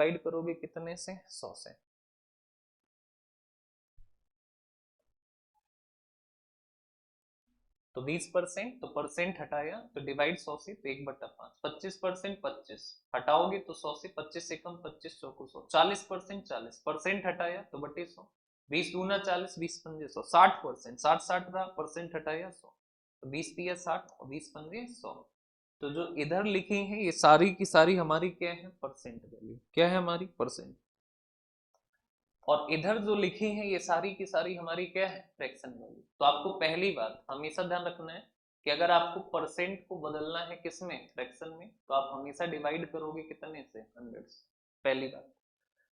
Divide करोगे कितने से? 100 से। तो 20%, तो परसेंट हटाया तो डिवाइड 100 से, तो 1/5। 25%, 25 हटाओगे तो 100 से, 25 से कम, 25 चौको 100। 40%, 40% हटाया तो बटे 100। 20 दूना 40, 20 पंजे 100। 60%, 60 रहा, परसेंट हटाया 100, तो 20 दिया 60 और 20 पंजे 100। तो जो इधर लिखी है ये सारी की सारी हमारी क्या है? Percent value. क्या है हमारी? परसेंट। और इधर जो लिखी है ये सारी की सारी हमारी क्या है? Fraction value. तो आपको पहली बात हमेशा ध्यान रखना है कि अगर आपको परसेंट को बदलना है किसमें? फ्रैक्शन में, तो आप हमेशा डिवाइड करोगे कितने से? 100 से। पहली बात।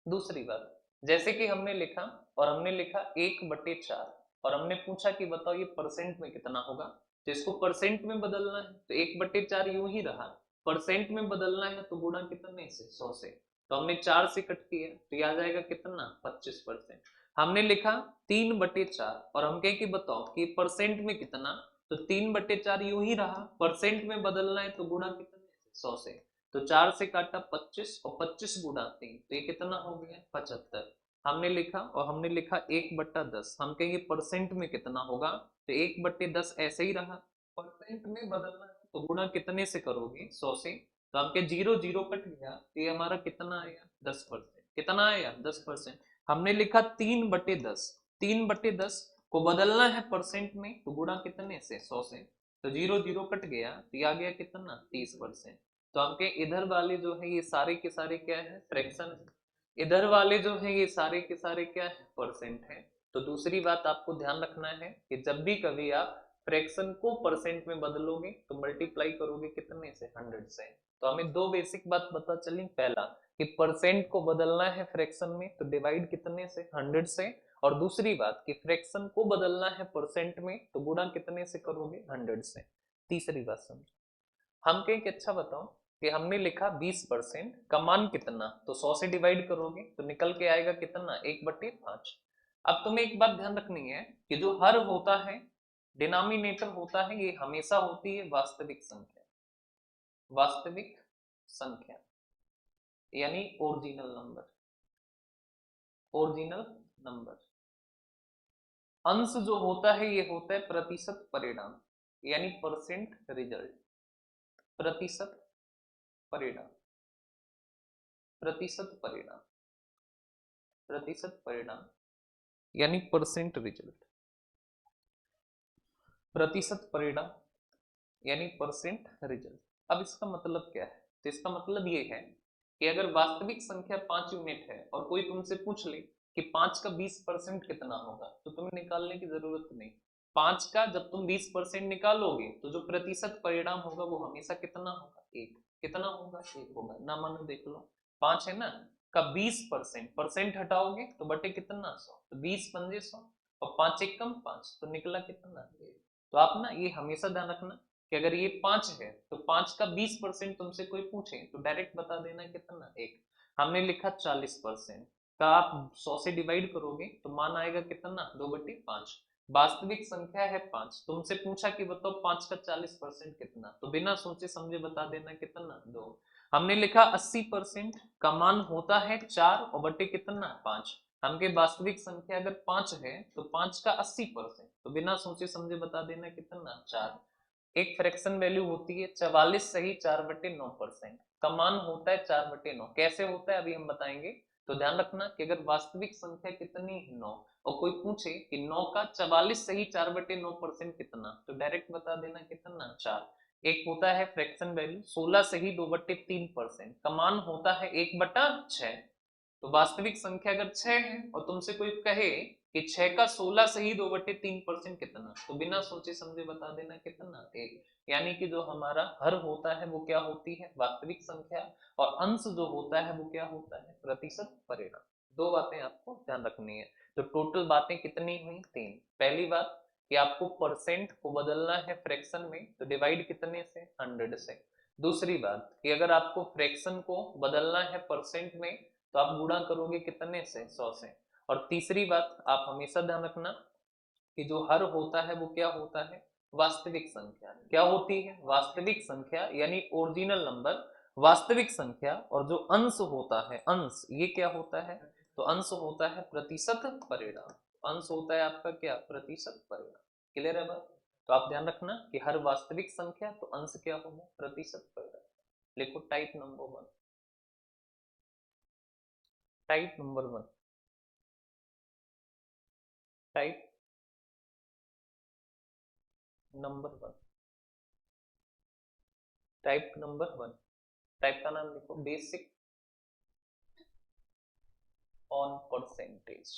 दूसरी बात, जैसे कि हमने लिखा, और हमने लिखा 1/4, और हमने पूछा कि बताओ ये परसेंट में कितना होगा। तो इसको परसेंट में बदलना है तो 1/4 यूं ही रहा। परसेंट में बदलना है तो गुणा कितने से? 100 से। तो हमने 4 से कट किया तो ये आ जाएगा कितना? 25%। हमने लिखा 3/4, और हम कहें कि बताओ कि परसेंट में कितना, तो 3/4 यूं ही रहा। परसेंट में बदलना है तो गुणा कितने से? 100 से। तो 4 से काटा 25, और 25 गुणा 3, तो ये कितना हो गया? 75। हमने लिखा, और हमने लिखा 1/10। हम कहेंगे परसेंट में कितना होगा, तो 1/10 ऐसे ही रहा। परसेंट में बदलना है तो गुणा कितने से करोगे? 100 से। तो हम के 0 0 कट गया, तो ये हमारा कितना आया? 10%। कितना आया? 10%। हमने लिखा 3/10। 3/10 को बदलना है परसेंट में तो गुणा कितने से? 100 से। तो 0 0 कट गया, तो ये आ गया कितना? 30%। तो आपके इधर वाले जो है ये सारे के सारे क्या है? फ्रैक्शन है। इधर वाले जो है ये सारे के सारे क्या है? परसेंट है। तो दूसरी बात आपको ध्यान रखना है कि जब भी कभी आप फ्रैक्शन को परसेंट में बदलोगे तो मल्टीप्लाई करोगे कितने से? 100 से। तो हमें दो बेसिक बात पता चली। पहला कि परसेंट को बदलना है फ्रैक्शन में तो डिवाइड कितने से? 100 से। और दूसरी बात कि फ्रैक्शन को बदलना है परसेंट में तो गुणा कितने से करोगे? 100 से। तीसरी बात समझो, हम कहें कि अच्छा बताओ कि हमने लिखा 20% का मान कितना, तो 100 से डिवाइड करोगे तो निकल के आएगा कितना? 1/5। अब तुम्हें एक बात ध्यान रखनी है कि जो हर होता है, डिनोमिनेटर होता है, ये हमेशा होती है वास्तविक संख्या। वास्तविक संख्या यानी ओरिजिनल नंबर। Original number. अंश जो होता है ये होता है प्रतिशत परिणाम, यानी परसेंट रिजल्ट। प्रतिशत परिणाम। प्रतिशत परिणाम। प्रतिशत परिणाम यानी परसेंट रिजल्ट। प्रतिशत परिणाम यानी परसेंट रिजल्ट। अब इसका मतलब क्या है? तो इसका मतलब ये है कि अगर वास्तविक संख्या 5 यूनिट है और कोई तुमसे पूछ ले कि 5 का 20% कितना होगा, तो तुम्हें निकालने की जरूरत नहीं। 5 का जब तुम 20% निकालोगे तो जो प्रतिशत परिणाम होगा वो हमेशा कितना होगा? 1। कितना होगा? 1 होगा ना। मानो देख लो, 5 है ना, का 20%, परसेंट हटाओगे तो बटे कितना? 100। तो 20 पंजे 100, और 5 एक कम 5, तो निकला कितना? 1। तो आप ना ये हमेशा ध्यान रखना कि अगर ये 5 है तो 5 का 20% तुमसे कोई पूछे तो डायरेक्ट बता देना कितना? 1। हमने लिखा 40% का आप 100 से डिवाइड करोगे तो मान आएगा कितना? 2/5। वास्तविक संख्या है 5, तुमसे पूछा कि बताओ 5 का 40% कितना, तो बिना सोचे समझे बता देना कितना? 2। हमने लिखा 80% का मान होता है 4 और बटे कितना? 5। हमके वास्तविक संख्या अगर 5 है तो 5 का 80%, तो बिना सोचे समझे बता देना कितना? 4। एक फ्रैक्शन वैल्यू होती है 44 सही 4/9%, का मान होता है 4/9। कैसे होता है अभी हम बताएंगे। तो ध्यान रखना कि अगर वास्तविक संख्या कितनी है? 9, और कोई पूछे कि 9 का 44 सही 4/9% कितना, तो डायरेक्ट बता देना कितना? 4। एक होता है फ्रैक्शन वैल्यू 16 सही 2/3%, का मान होता है 1/6। तो वास्तविक संख्या अगर 6 है और तुमसे कोई कहे कि 6 का 16 सही 2/3% कितना, तो बिना सोचे समझे बता देना कितना? 1। यानी कि जो हमारा हर होता है वो क्या होती है? वास्तविक संख्या, और अंश जो होता है वो क्या होता है? प्रतिशत परिणाम। दो बातें आपको ध्यान रखनी है। तो टोटल बातें कितनी हुई? 3। पहली बात कि आपको परसेंट को बदलना है फ्रैक्शन में तो डिवाइड कितने से? 100 से। दूसरी बात कि अगर आपको फ्रैक्शन को बदलना है परसेंट में तो आप गुणा करोगे कितने से? 100 से। और तीसरी बात आप हमेशा ध्यान रखना कि जो हर होता है वो क्या होता है? वास्तविक संख्या। क्या होती है? वास्तविक संख्या यानी ओरिजिनल नंबर। वास्तविक संख्या और जो अंश होता है, अंश ये क्या होता है, तो अंश होता है प्रतिशत परिणाम। अंश होता है आपका क्या, प्रतिशत परिणाम। क्लियर है बात? तो आप ध्यान रखना कि हर वास्तविक संख्या तो अंश क्या होगा, प्रतिशत परिणाम। लिखो type number 1, type number 1, type number 1, type number 1। Type का नाम लिखो basic on percentage,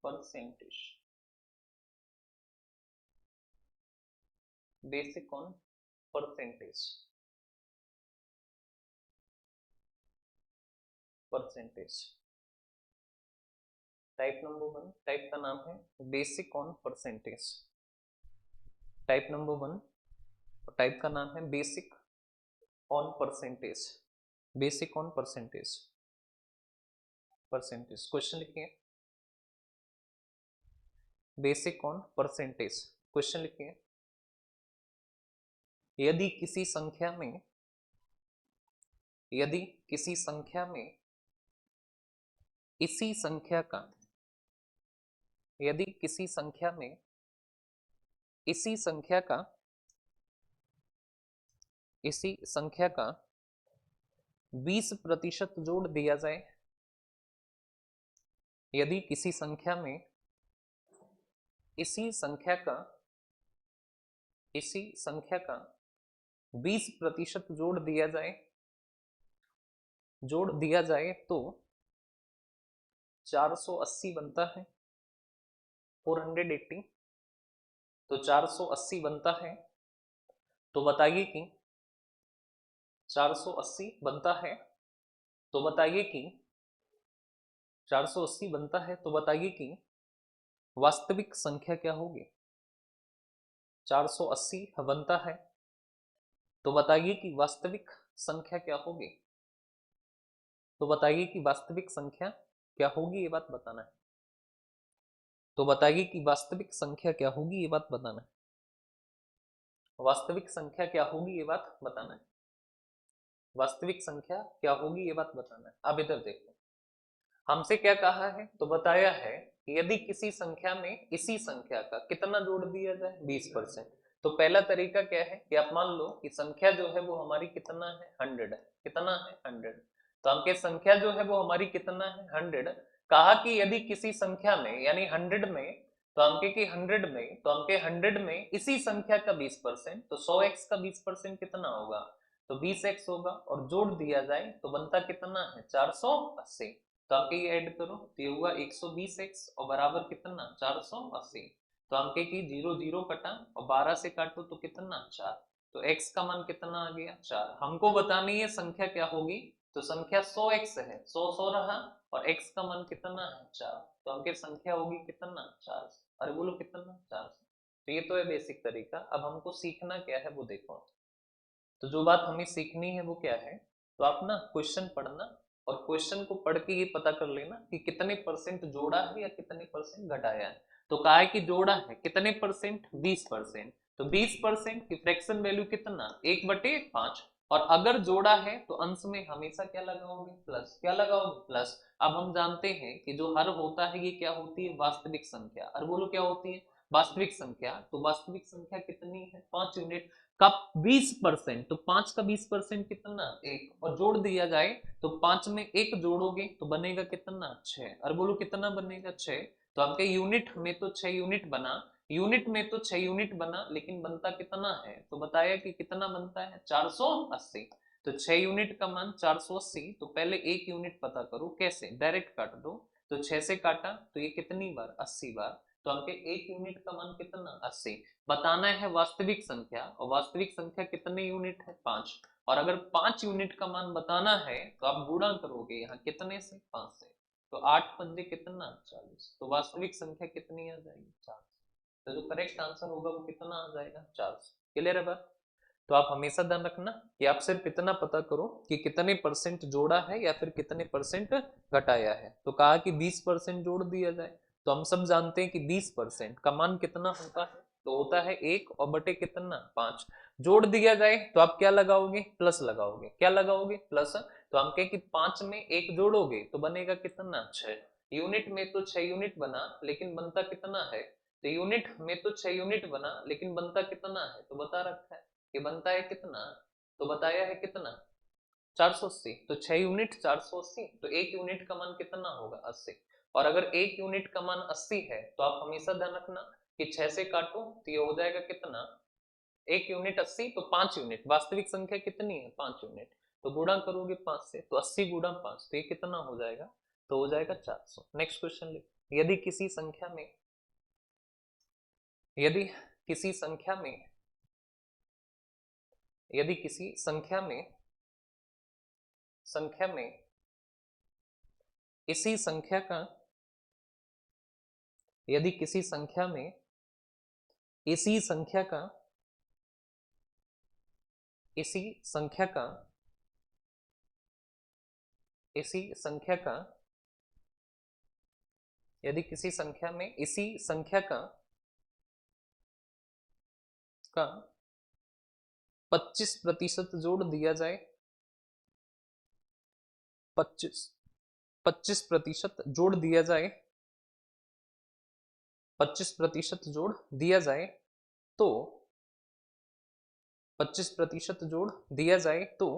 percentage, basic on percentage, percentage. Type number 1, type का नाम है basic on percentage. Type number 1, type का नाम है basic on percentage, basic on percentage, percentage. Question लिखिए बेसिक ऑन परसेंटेज। क्वेश्चन लिखिए यदि किसी संख्या में, यदि किसी संख्या में इसी संख्या का, यदि किसी संख्या में इसी संख्या का, इसी संख्या का 20% जोड़ दिया जाए, यदि किसी संख्या में इसी संख्या का, इसी संख्या का 20% जोड़ दिया जाए, जोड़ दिया जाए तो 480 बनता है, 480, तो 480 बनता है। तो बताइए कि 480 बनता है, तो बताइए कि 480 बनता है, तो बताइए कि वास्तविक संख्या क्या होगी। 480 बनता है, तो बताइए कि वास्तविक संख्या क्या होगी, तो बताइए कि वास्तविक संख्या क्या होगी, ये बात बताना है। तो बताइए कि वास्तविक संख्या क्या होगी, ये बात बताना है। वास्तविक संख्या क्या होगी, ये बात बताना है। वास्तविक संख्या क्या होगी, ये बात बताना है। अब इधर देखो, हमसे क्या कहा है, तो बताया है कि यदि किसी संख्या में इसी संख्या का कितना जोड़ दिया जाए, 20%। तो पहला तरीका क्या है कि आप मान लो कि संख्या जो है वो हमारी कितना है, 100 है। कितना है, 100। तो हमके संख्या जो है वो हमारी कितना है, 100। कहा कि यदि किसी संख्या में, यानी 100 में, तो हमके कि 100 में, तो हमके 100 में इसी संख्या का 20%, तो 100x का 20% कितना होगा, तो 20x होगा। और जोड़ दिया जाए तो बनता कितना है, 480। तो आपके ये ऐड करो तो ये हुआ 120x और बराबर कितना, 480। तो आपके की 0 0 कटा और 12 से काटो तो कितना, 4। तो x का मान कितना आ गया, 4। हमको बतानी है संख्या क्या होगी, तो संख्या 100x है, 100 रहा, और x का मान कितना है, 4। तो हमके संख्या होगी कितना, 4। अरे बोलो कितना, 4। तो ये तो है बेसिक तरीका। अब हमको सीखना क्या है वो देखो। तो जो बात हमें सीखनी है वो क्या है, तो आप ना क्वेश्चन पढ़ना, और क्वेश्चन को पढ़ के ये पता कर लेना कि कितने परसेंट जोड़ा है या कितने परसेंट घटाया है। तो कहा है कि जोड़ा है कितने परसेंट, 20%। तो 20% की फ्रैक्शन वैल्यू कितना, 1/5। और अगर जोड़ा है तो अंश में हमेशा क्या लगाओगे, प्लस। क्या लगाओगे, प्लस। अब हम जानते हैं कि जो हर होता है ये क्या होती है, वास्तविक संख्या। और बोलो क्या होती है, वास्तविक संख्या। तो वास्तविक संख्या कितनी है, 5 यूनिट का 20%। तो 5 का 20% कितना, 1। और जोड़ दिया जाए तो 5 में 1 जोड़ोगे तो बनेगा कितना, 6। और बोलो कितना बनेगा, 6। तो आपके यूनिट में तो 6 यूनिट बना, यूनिट में तो 6 यूनिट बना, लेकिन बनता कितना है, तो बताया कि कितना बनता है, 480। तो 6 यूनिट का मान 480। तो पहले 1 यूनिट पता करो, कैसे, डायरेक्ट काट दो। तो 6 से काटा तो ये कितनी बार, 80 बार। तो हमके 1 यूनिट का मान कितना, 80। बताना है वास्तविक संख्या, और वास्तविक संख्या कितने यूनिट है, 5। और अगर 5 यूनिट का मान बताना है तो आप गुणा करोगे यहाँ कितने से, 5 से। तो 8 पंजे कितना, 40। तो वास्तविक संख्या कितनी आ जाएगी, 4। तो जो करेक्ट आंसर होगा वो कितना आ जाएगा, 400। क्लियर है बात? तो आप हमेशा ध्यान रखना कि आप सिर्फ इतना पता करो कि कितने परसेंट जोड़ा है या फिर कितने परसेंट घटाया है। तो कहा कि 20% जोड़ दिया जाए, तो हम सब जानते हैं कि 20% का मान कितना होता है, तो होता है 1 और बटे कितना 5। जोड़ दिया जाए तो आप क्या लगाओगे, प्लस लगाओगे। क्या लगाओगे, प्लस। तो हम कहें कि 5 में 1 जोड़ोगे तो बनेगा कितना 6। यूनिट में तो 6 यूनिट बना, लेकिन बनता कितना है, तो यूनिट में तो 6 यूनिट बना, लेकिन बनता कितना है, तो बता रखा है कि बनता है कितना, तो बताया है कितना 480। तो 6 यूनिट 480, तो 1 यूनिट का मान कितना होगा 80। और अगर 1 यूनिट का मान 80 है तो आप हमेशा ध्यान रखना कि 6 से काटो तो ये हो जाएगा कितना, 1 यूनिट 80, तो 5 यूनिट। वास्तविक संख्या कितनी है 5 यूनिट, तो गुणा करोगे 5 से तो 80 गुणा 5, तो ये कितना हो जाएगा, तो हो जाएगा 400। नेक्स्ट क्वेश्चन लिख। यदि किसी संख्या में, यदि किसी संख्या में, यदि किसी संख्या में, संख्या में इसी संख्या का, यदि किसी संख्या में इसी संख्या का, इसी संख्या का, इसी संख्या का, यदि किसी संख्या में इसी संख्या का 25% जोड़ दिया जाए, 25% जोड़ दिया जाए, 25% जोड़ दिया जाए तो 25% जोड़ दिया जाए तो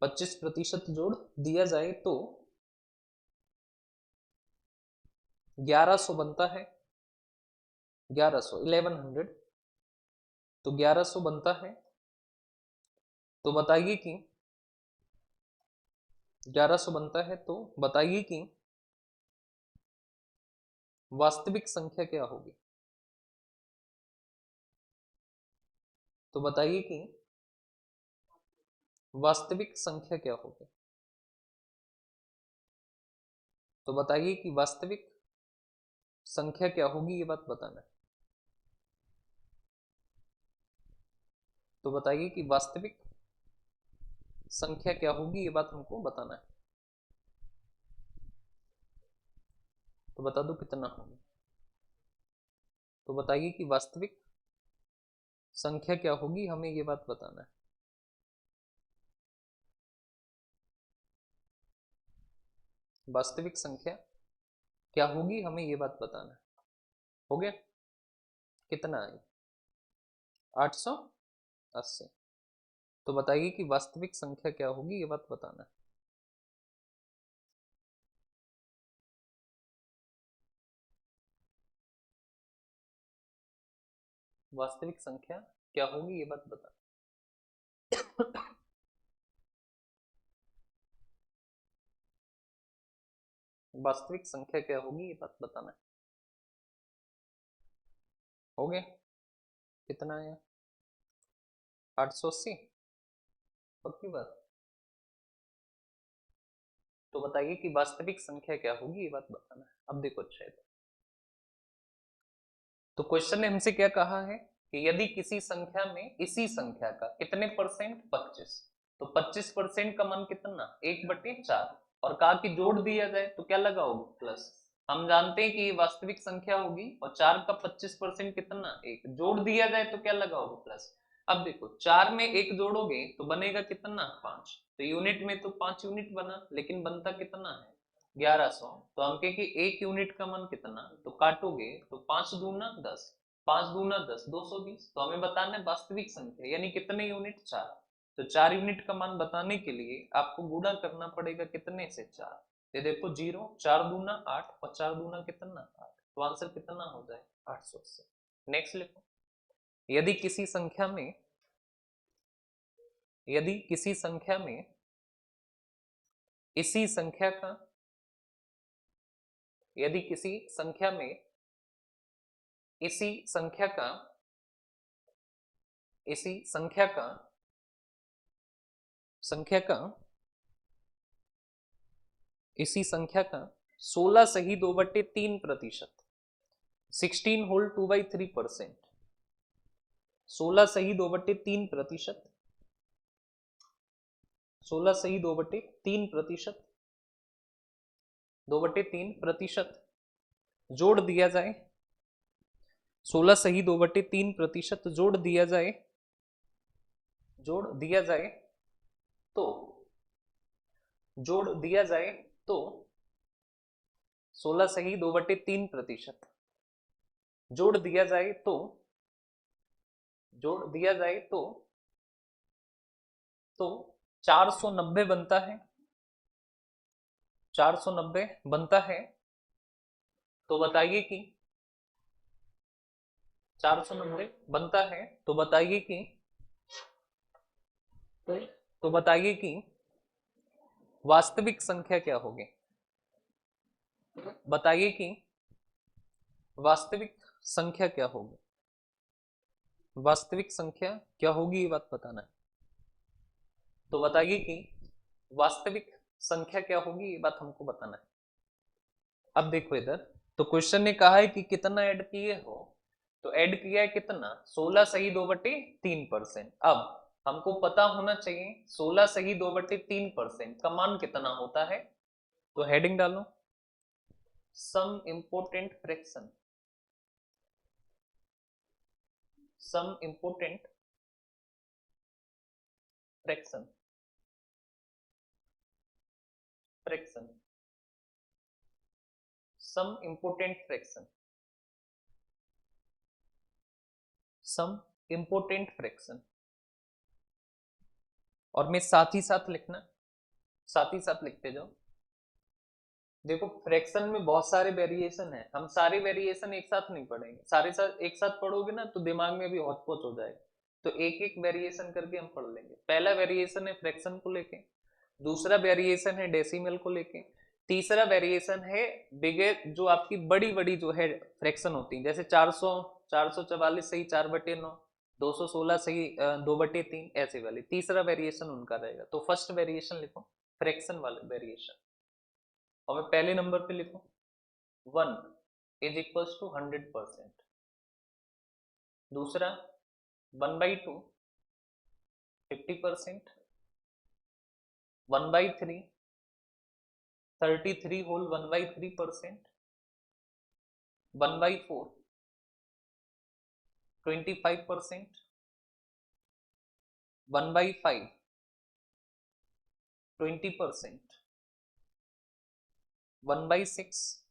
25% जोड़ दिया जाए तो 1100 बनता है। 1100 1100, तो 1100 बनता है। तो बताइए कि 1100 बनता है, तो बताइए कि वास्तविक संख्या क्या होगी। तो बताइए कि वास्तविक संख्या क्या होगी। तो बताइए कि वास्तविक संख्या क्या होगी, ये बात बताना है। तो बताइए कि वास्तविक संख्या क्या होगी, ये बात हमको बताना है। तो बता दो कितना होगी। तो बताइए कि वास्तविक संख्या क्या होगी, हमें ये बात बताना है। वास्तविक संख्या क्या होगी, हमें ये बात बताना है। हो गया, कितना आई 880। तो बताइए कि वास्तविक संख्या क्या होगी, ये बात बताना है। वास्तविक संख्या क्या होगी, ये बात बताना। वास्तविक संख्या क्या होगी, ये बात बताना है। हो गया, कितना आया 880, पक्की बात। तो बताइए कि वास्तविक संख्या क्या होगी, ये बात बताना है। अब देखो अच्छा है, तो क्वेश्चन ने हमसे क्या कहा है कि यदि किसी संख्या में इसी संख्या का कितने परसेंट 25, तो 25% का मान कितना 1/4, और कहा कि जोड़ दिया जाए तो क्या लगाओगे, प्लस। हम जानते हैं कि ये वास्तविक संख्या होगी और 4 का 25% कितना 1, जोड़ दिया जाए तो क्या लगाओगे, प्लस। अब देखो 4 में 1 जोड़ोगे तो बनेगा कितना 5, तो यूनिट में तो 5 यूनिट बना, लेकिन बनता कितना है 1100। तो हम कहें कि 1 यूनिट का मान कितना, तो काटोगे तो 5 दूना 10, 5 दूना 10 220। तो हमें बताना है वास्तविक संख्या यानी कितने यूनिट 4। तो 4 यूनिट का मान बताने के लिए आपको गुणा करना पड़ेगा कितने से 4। ये देखो 0, 4 दूना 8 और 4 दूना कितना 8, तो आंसर कितना हो जाए 880। नेक्स्ट लिखो। यदि किसी संख्या में, यदि किसी संख्या में इसी संख्या का, यदि किसी संख्या में इसी संख्या का, इसी संख्या का, संख्या का, इसी संख्या का 16 सही 2/3%, 16 होल 2/3%, 16 सही 2/3%, 16 सही 2/3%, 2/3% जोड़ दिया जाए, 16 सही 2/3% जोड़ दिया जाए, जोड़ दिया जाए तो जोड़ दिया जाए तो 16 सही 2/3% जोड़ दिया जाए तो जोड़ दिया जाए तो 490 बनता है, 490 बनता है। तो बताइए कि 490 बनता है, तो बताइए कि तो बताइए कि वास्तविक संख्या क्या होगी। बताइए कि वास्तविक संख्या क्या होगी, वास्तविक संख्या क्या होगी, ये बात बताना है। तो बताइए कि वास्तविक संख्या क्या होगी, ये बात हमको बताना है। अब देखो इधर, तो क्वेश्चन ने कहा है कि कितना ऐड किए हो, तो ऐड किया है कितना, 16 सही 2/3%। अब हमको पता होना चाहिए 16 सही 2/3% का मान कितना होता है। तो हेडिंग डालो, सम इंपोर्टेंट फ्रैक्शन, सम इंपोर्टेंट फ्रैक्शन, फ्रैक्शन, सम इंपोर्टेंट फ्रैक्शन, सम इंपोर्टेंट फ्रैक्शन। और मैं साथ ही साथ लिखना, साथ ही साथ लिखते जाओ। देखो फ्रैक्शन में बहुत सारे वेरिएशन है, हम सारे वेरिएशन एक साथ नहीं पढ़ेंगे, सारे साथ एक साथ पढ़ोगे ना तो दिमाग में भी हौच पौच हो जाएगा। तो एक एक वेरिएशन करके हम पढ़ लेंगे। पहला वेरिएशन है फ्रैक्शन को लेके, दूसरा वेरिएशन है डेसिमल को लेके, तीसरा वेरिएशन है बिगेर, जो आपकी बड़ी बड़ी जो है फ्रैक्शन होती है, जैसे 400, 444 सही 4/9, 216 सही 2/3, ऐसे वाली तीसरा वेरिएशन उनका रहेगा। तो फर्स्ट वेरिएशन लिखो, फ्रैक्शन वाला वेरिएशन। और मैं पहले नंबर पे लिखूं 1 = 100%, दूसरा 1/2 50%, 1/3 33 whole 1/3%, 1/4 25%, 1/5 20%, 1/6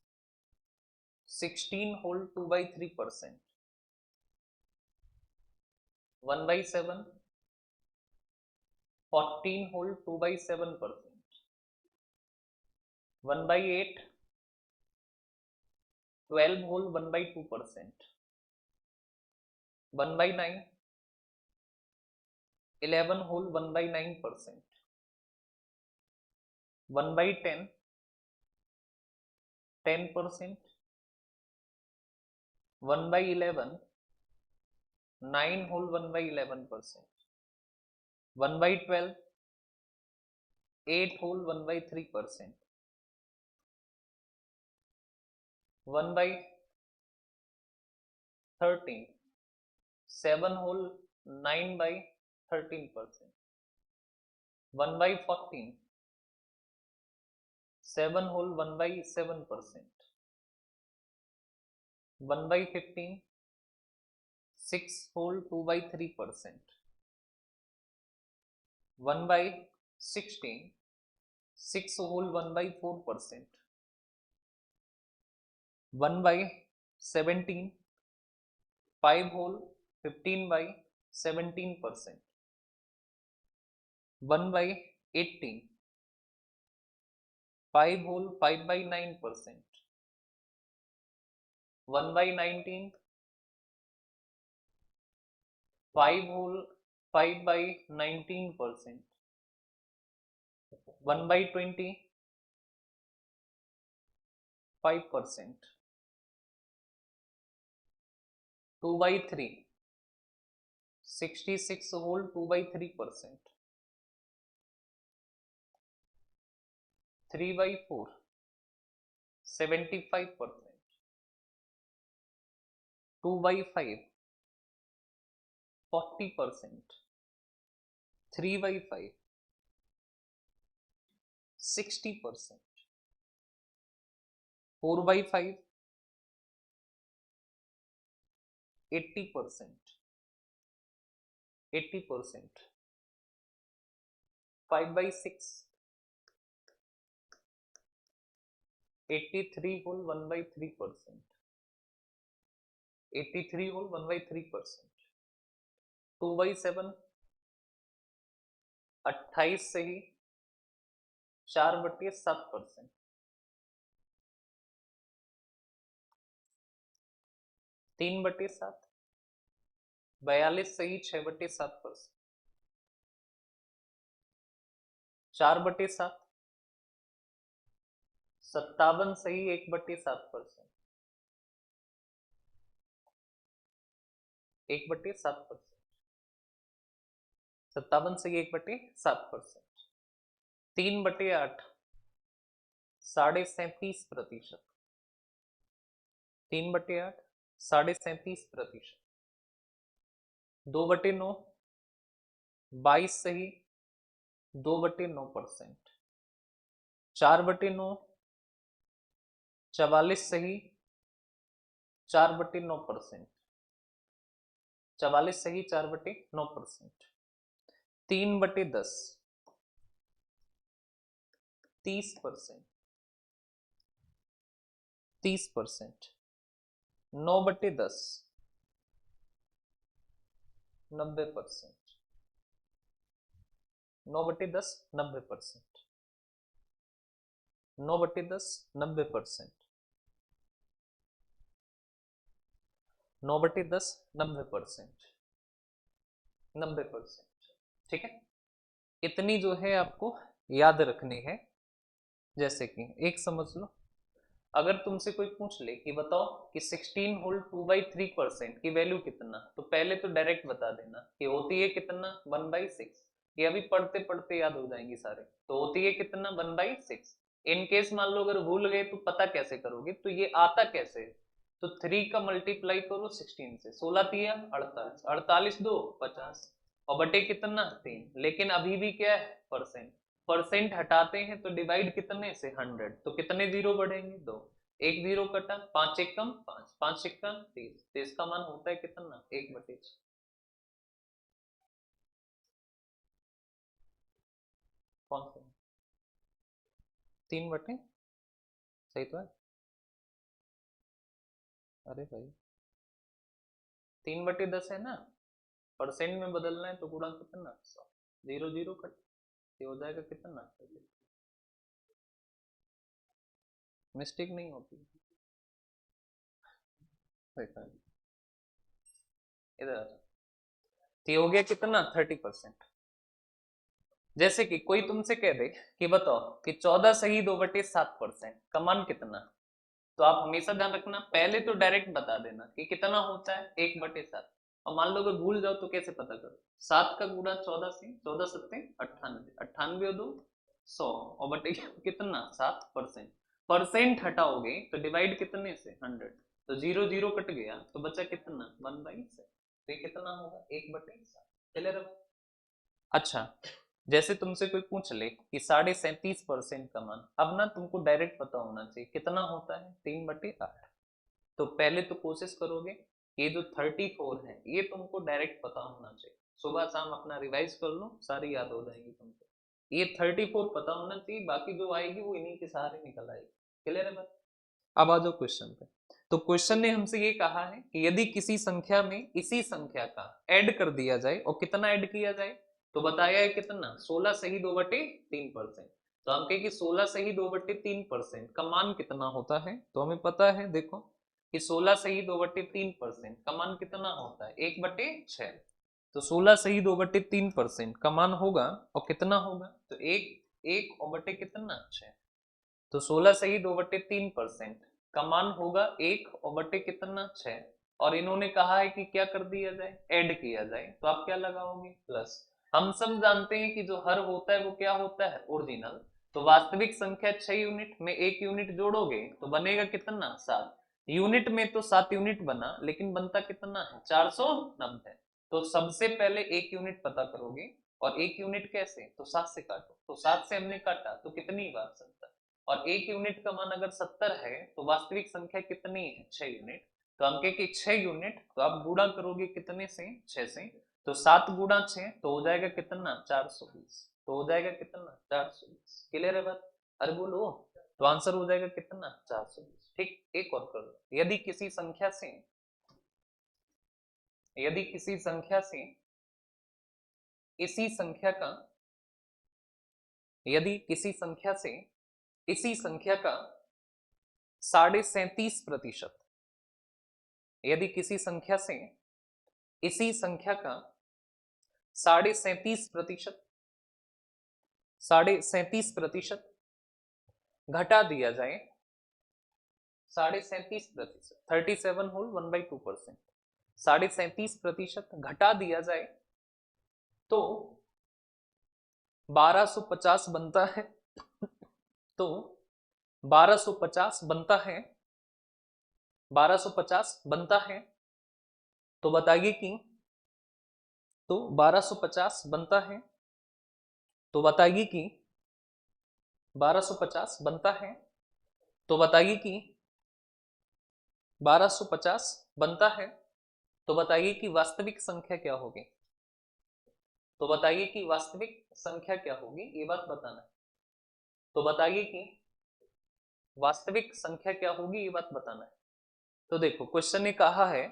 16 whole 2/3%, 1/7 14 whole 2/7%, 1/8 12 whole 1/2%, 1/9 11 whole 1/9%, 1/10 10%, 1/11 9 whole 1/11%, 1/12 8 whole 1/3%, 1/13 7 whole 9/13%, 1/14 7 whole 1/7%, 1/15 6 whole 2/3%, 1/16 6 whole 1/4%, 1/17 5 whole 15/17%, 1/18 5 whole 5/9%, 1/19 5 whole 5/19%, 1/20 5%, 2/3 66 whole 2/3%, 3/4 75%, 2/5 40%, 3/5 60%, 4/5 80%, 80%, 5/6, 83 whole 1/3%, 83 whole 1/3%, 2/7, 28 सही, 4/7%, 3/7, 42 सही, 6/7%, 4/7, 57 सही, 1/7%, 1/7%, 57 सही, 1/7%, 3/8, 37.5%, 3/8, 37.5%, 2/9, 22 सही, 2/9%, 4/9, 44 सही, 4/9%, 44 सही, 4/9%, 3/10, 30%, 30%, 9/10, 90%, 9/10, 90%, 9/10, 90%, 9/10, 90%, 90%। ठीक है, इतनी जो है आपको याद रखनी है। जैसे कि एक समझ लो, अगर तुमसे कोई पूछ ले कि बताओ कि 16 होल 2/3% की वैल्यू कितना, तो पहले तो डायरेक्ट बता देना कि होती है कितना 1/6। ये अभी पढ़ते पढ़ते याद हो जाएंगी सारे। तो होती है कितना 1/6। इन केस मान लो अगर भूल गए तो पता कैसे करोगे, तो ये आता कैसे, तो 3 का मल्टीप्लाई करो 16 से, 16 तिया 48, 48 दो 50, और बटे कितना 3। लेकिन अभी भी क्या है परसेंट, परसेंट हटाते हैं तो डिवाइड कितने से 100, तो कितने जीरो बढ़ेंगे 2, एक जीरो कटा, 5 एकम 5, 5 एकम 30, तो इसका मान होता है कितना 1/6। कौन सा 3/, सही तो है। अरे भाई 3/10 है ना, परसेंट में बदलना है तो गुणा कितना 100, जीरो जीरो कट, ये हो जाएगा कितना, मिस्टेक नहीं होती। इधर आ जाओ, तो ये हो गया कितना 30%। जैसे कि कोई तुमसे कह दे कि बताओ कि 14 सही 2/7% का मान कितना, तो आप हमेशा ध्यान रखना पहले तो डायरेक्ट बता देना कि कितना होता है 1/7। और मान लो अगर भूल जाओ तो कैसे पता करो, 7 का गुणा 14 से, 14 सत्ते 98, 98 और 2 100, और बटे कितना 7%। परसेंट हटाओगे तो डिवाइड कितने से 100, तो जीरो जीरो कट गया तो बचा कितना 1/7, तो ये कितना होगा 1/7। क्लियर है। अच्छा, जैसे तुमसे कोई पूछ ले कि 37.5% का मान, अब ना तुमको डायरेक्ट पता होना चाहिए कितना होता है 3/8। तो पहले तो कोशिश करोगे, ये जो 34 है ये तुमको डायरेक्ट पता होना चाहिए। सुबह शाम अपना रिवाइज कर लो, सारी याद हो जाएंगी तुमको। ये 34 पता होना चाहिए, बाकी जो आएगी वो इन्हीं के सहारे निकल आएगी। क्लियर है बात। अब आ जाओ क्वेश्चन पे। तो क्वेश्चन ने हमसे ये कहा है कि यदि किसी संख्या में इसी संख्या का ऐड कर दिया जाए, और कितना ऐड किया जाए, तो बताया है कितना 16 सही 2/3%। तो हम कहें कि 16 सही 2/3% का मान कितना होता है, तो हमें पता है देखो कि 16 सही 2/3% का मान कितना होता है 1/6। तो 16 सही 2/3% का मान होगा, और कितना होगा, तो एक एक और बटे कितना 6। तो 16 सही 2/3% का मान होगा 1 और बटे कितना 6। और इन्होंने कहा है कि क्या कर दिया जाए, ऐड किया जाए, तो आप क्या लगाओगे प्लस। हम सब जानते हैं कि जो हर होता है वो क्या होता है ओरिजिनल। तो वास्तविक संख्या 6 यूनिट में 1 यूनिट जोड़ोगे तो बनेगा कितना 7 यूनिट में, तो 7 यूनिट बना, लेकिन बनता कितना है 490। तो सबसे पहले 1 यूनिट पता करोगे, और 1 यूनिट कैसे, तो 7 से काटो, तो 7 से हमने काटा तो कितनी बार 70, और 1 यूनिट का मान अगर 70 है तो वास्तविक संख्या कितनी है 6 यूनिट। तो हम कहे कि 6 यूनिट, तो आप गुणा करोगे कितने से? 6 से। तो 7 गुणा 6 तो हो जाएगा कितना? 420। तो हो जाएगा कितना? 420। क्लियर है बात? अरे बोलो। तो आंसर हो जाएगा कितना? 420। ठीक, एक और कर लो। यदि किसी संख्या से इसी संख्या का यदि किसी संख्या से इसी संख्या का 37.5%, यदि किसी संख्या से इसी संख्या का 37.5%, 37.5% घटा दिया जाए, 37.5%, 37 होल 1/2%, 37.5% घटा दिया जाए तो 1250 बनता है। तो 1250 बनता है, 1250 बनता है। तो बताइए कि, तो 1250 बनता है, तो बताइए कि 1250 बनता है, तो बताइए कि 1250 बनता है, तो बताइए कि वास्तविक संख्या क्या होगी? तो बताइए कि वास्तविक संख्या क्या होगी, ये बात बताना है। तो बताइए कि वास्तविक संख्या क्या होगी, ये बात बताना है। तो देखो क्वेश्चन ने कहा है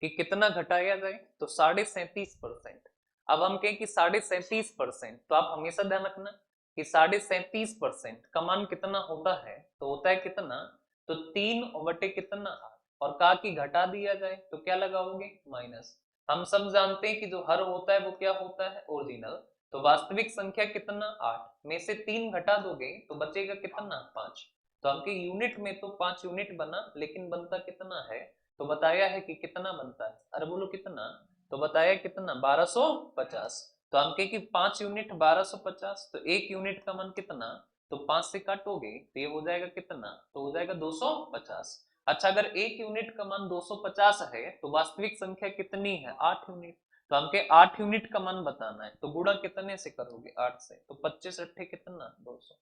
कि कितना घटाया जाए, तो 37.5%। अब हम कहें कि 37.5%, तो आप हमेशा ध्यान रखना कि 37.5% का मान कितना होता है, तो होता है कितना? तो 3 बटे कितना? 8। और कहा कि घटा दिया जाए तो क्या लगाओगे? माइनस। हम सब जानते हैं कि जो हर होता है वो क्या होता है? ओरिजिनल। तो वास्तविक संख्या कितना? 8 में से 3 घटा दोगे तो बचेगा कितना? 5। तो आपके यूनिट में तो 5 यूनिट बना, लेकिन बनता कितना है? तो बताया है कि कितना बनता है? अरे बोलो कितना? तो बताया कितना? 1250। तो हम कहे कि 5 यूनिट 1250, तो 1 यूनिट का मान कितना? तो 5 से काटोगे तो ये हो जाएगा कितना? तो हो जाएगा 250। अच्छा, अगर 1 यूनिट का मान 250 है तो वास्तविक संख्या कितनी है? 8 यूनिट। तो हमके 8 यूनिट का मान बताना है, तो गुणा कितने से करोगे? 8 से। तो 25 अट्ठे कितना? 200।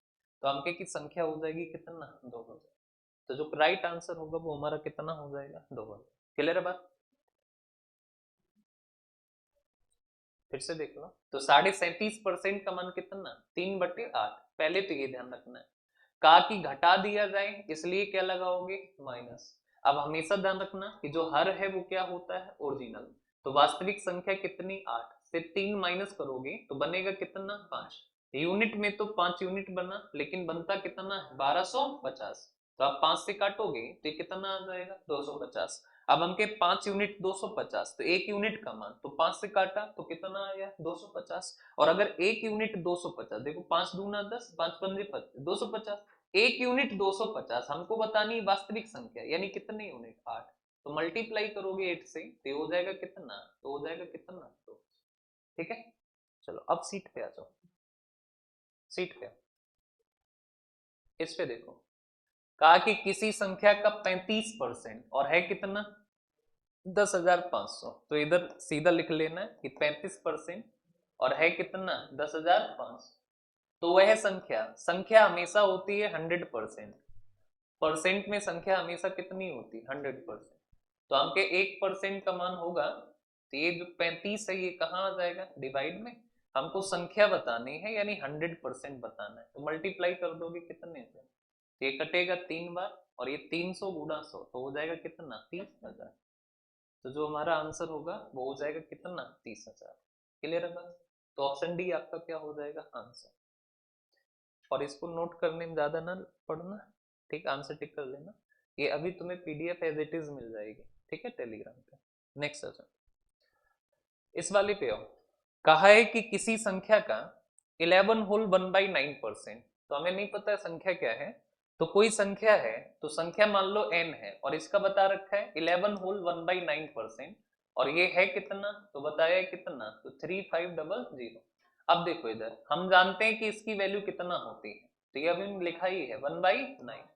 तो हमके की संख्या हो जाएगी कितना? 2000। तो जो राइट आंसर होगा वो हमारा कितना हो जाएगा? 2000। क्लियर है बात? फिर से देख लो। तो 37.5% का मान कितना? 3/8। पहले तो ये ध्यान रखना है, कहा कि घटा दिया जाए, इसलिए क्या लगाओगे? माइनस। अब हमेशा ध्यान रखना कि जो हर है वो क्या होता है? ओरिजिनल। तो वास्तविक संख्या कितनी? 8 से 3 माइनस करोगे तो बनेगा कितना? 5। यूनिट में तो 5 यूनिट बना, लेकिन बनता कितना है? 1250। तो आप 5 से काटोगे तो ये कितना आ जाएगा? 250। अब हमके 5 यूनिट 250, तो 1 यूनिट का मान तो 5 से काटा तो कितना आया? 250। और अगर 1 यूनिट 250, देखो 5 दूना 10, 5 पंजे 250। 1 यूनिट 250 हमको बतानी है वास्तविक संख्या, यानी कितने यूनिट? 8। तो मल्टीप्लाई करोगे 8 से तो हो जाएगा कितना? तो हो जाएगा कितना? तो ठीक है। चलो अब सीट पे आ जाओ। सीट पे इस पे देखो, कहा कि किसी संख्या का 35% और है कितना? 10,500। तो इधर सीधा लिख लेना कि 35% और है कितना? 10,500। तो वह संख्या, संख्या हमेशा होती है 100%। परसेंट में संख्या हमेशा कितनी होती है? 100%। तो हमके 1% का मान होगा, तो ये जो 35 है ये कहाँ आ जाएगा? डिवाइड में। हमको संख्या बतानी है, यानी 100% बताना है, तो मल्टीप्लाई कर दोगे कितने से? तो ये कटेगा 3 बार, और ये 300 गुणा 100 तो हो जाएगा कितना? 30,000। तो जो हमारा आंसर होगा वो हो जाएगा कितना? 30,000। क्लियर है बात? तो ऑप्शन डी आपका क्या हो जाएगा? आंसर। और इसको नोट करने में ज्यादा ना पढ़ना, ठीक, आंसर टिक कर लेना। ये अभी तुम्हें पीडीएफ एज इट इज मिल जाएगी, ठीक है, टेलीग्राम पे। नेक्स्ट क्वेश्चन, इस वाले पे आओ। कहा है कि किसी संख्या का 11 होल 1/9%। तो हमें नहीं पता है संख्या क्या है, तो कोई संख्या है, तो संख्या मान लो n है, और इसका बता रखा है 11 होल 1/9%, और ये है कितना? तो बताया है कितना? तो 3500। अब देखो इधर हम जानते हैं कि इसकी वैल्यू कितना होती है, तो ये अभी लिखा ही है 1/9,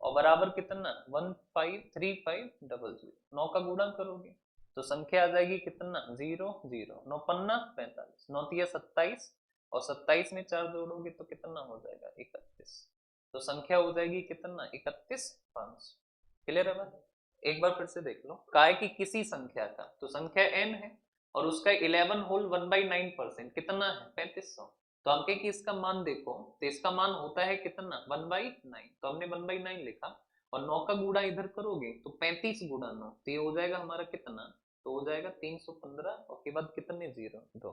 और बराबर कितना? 153500। 9 का गुणा करोगे तो संख्या आ जाएगी कितना? 0 0, 9 पन्ना 45, 9 तिया 27, और 27 में 4 जोड़ोगे तो कितना हो जाएगा? 31। तो संख्या हो जाएगी कितना? 31,500। क्लियर है बात? एक बार फिर से देख लो, कहा है कि किसी संख्या का, तो संख्या n है और उसका 11 होल 1/9% कितना है 3500। तो हम कहें कि इसका मान देखो, तो इसका मान होता है कितना 1/9, तो हमने 1/9 लिखा और 9 का गुणा इधर करोगे तो 35 गुणा 9, तो ये हो जाएगा हमारा कितना, तो हो जाएगा 315 और के बाद कितने जीरो 2,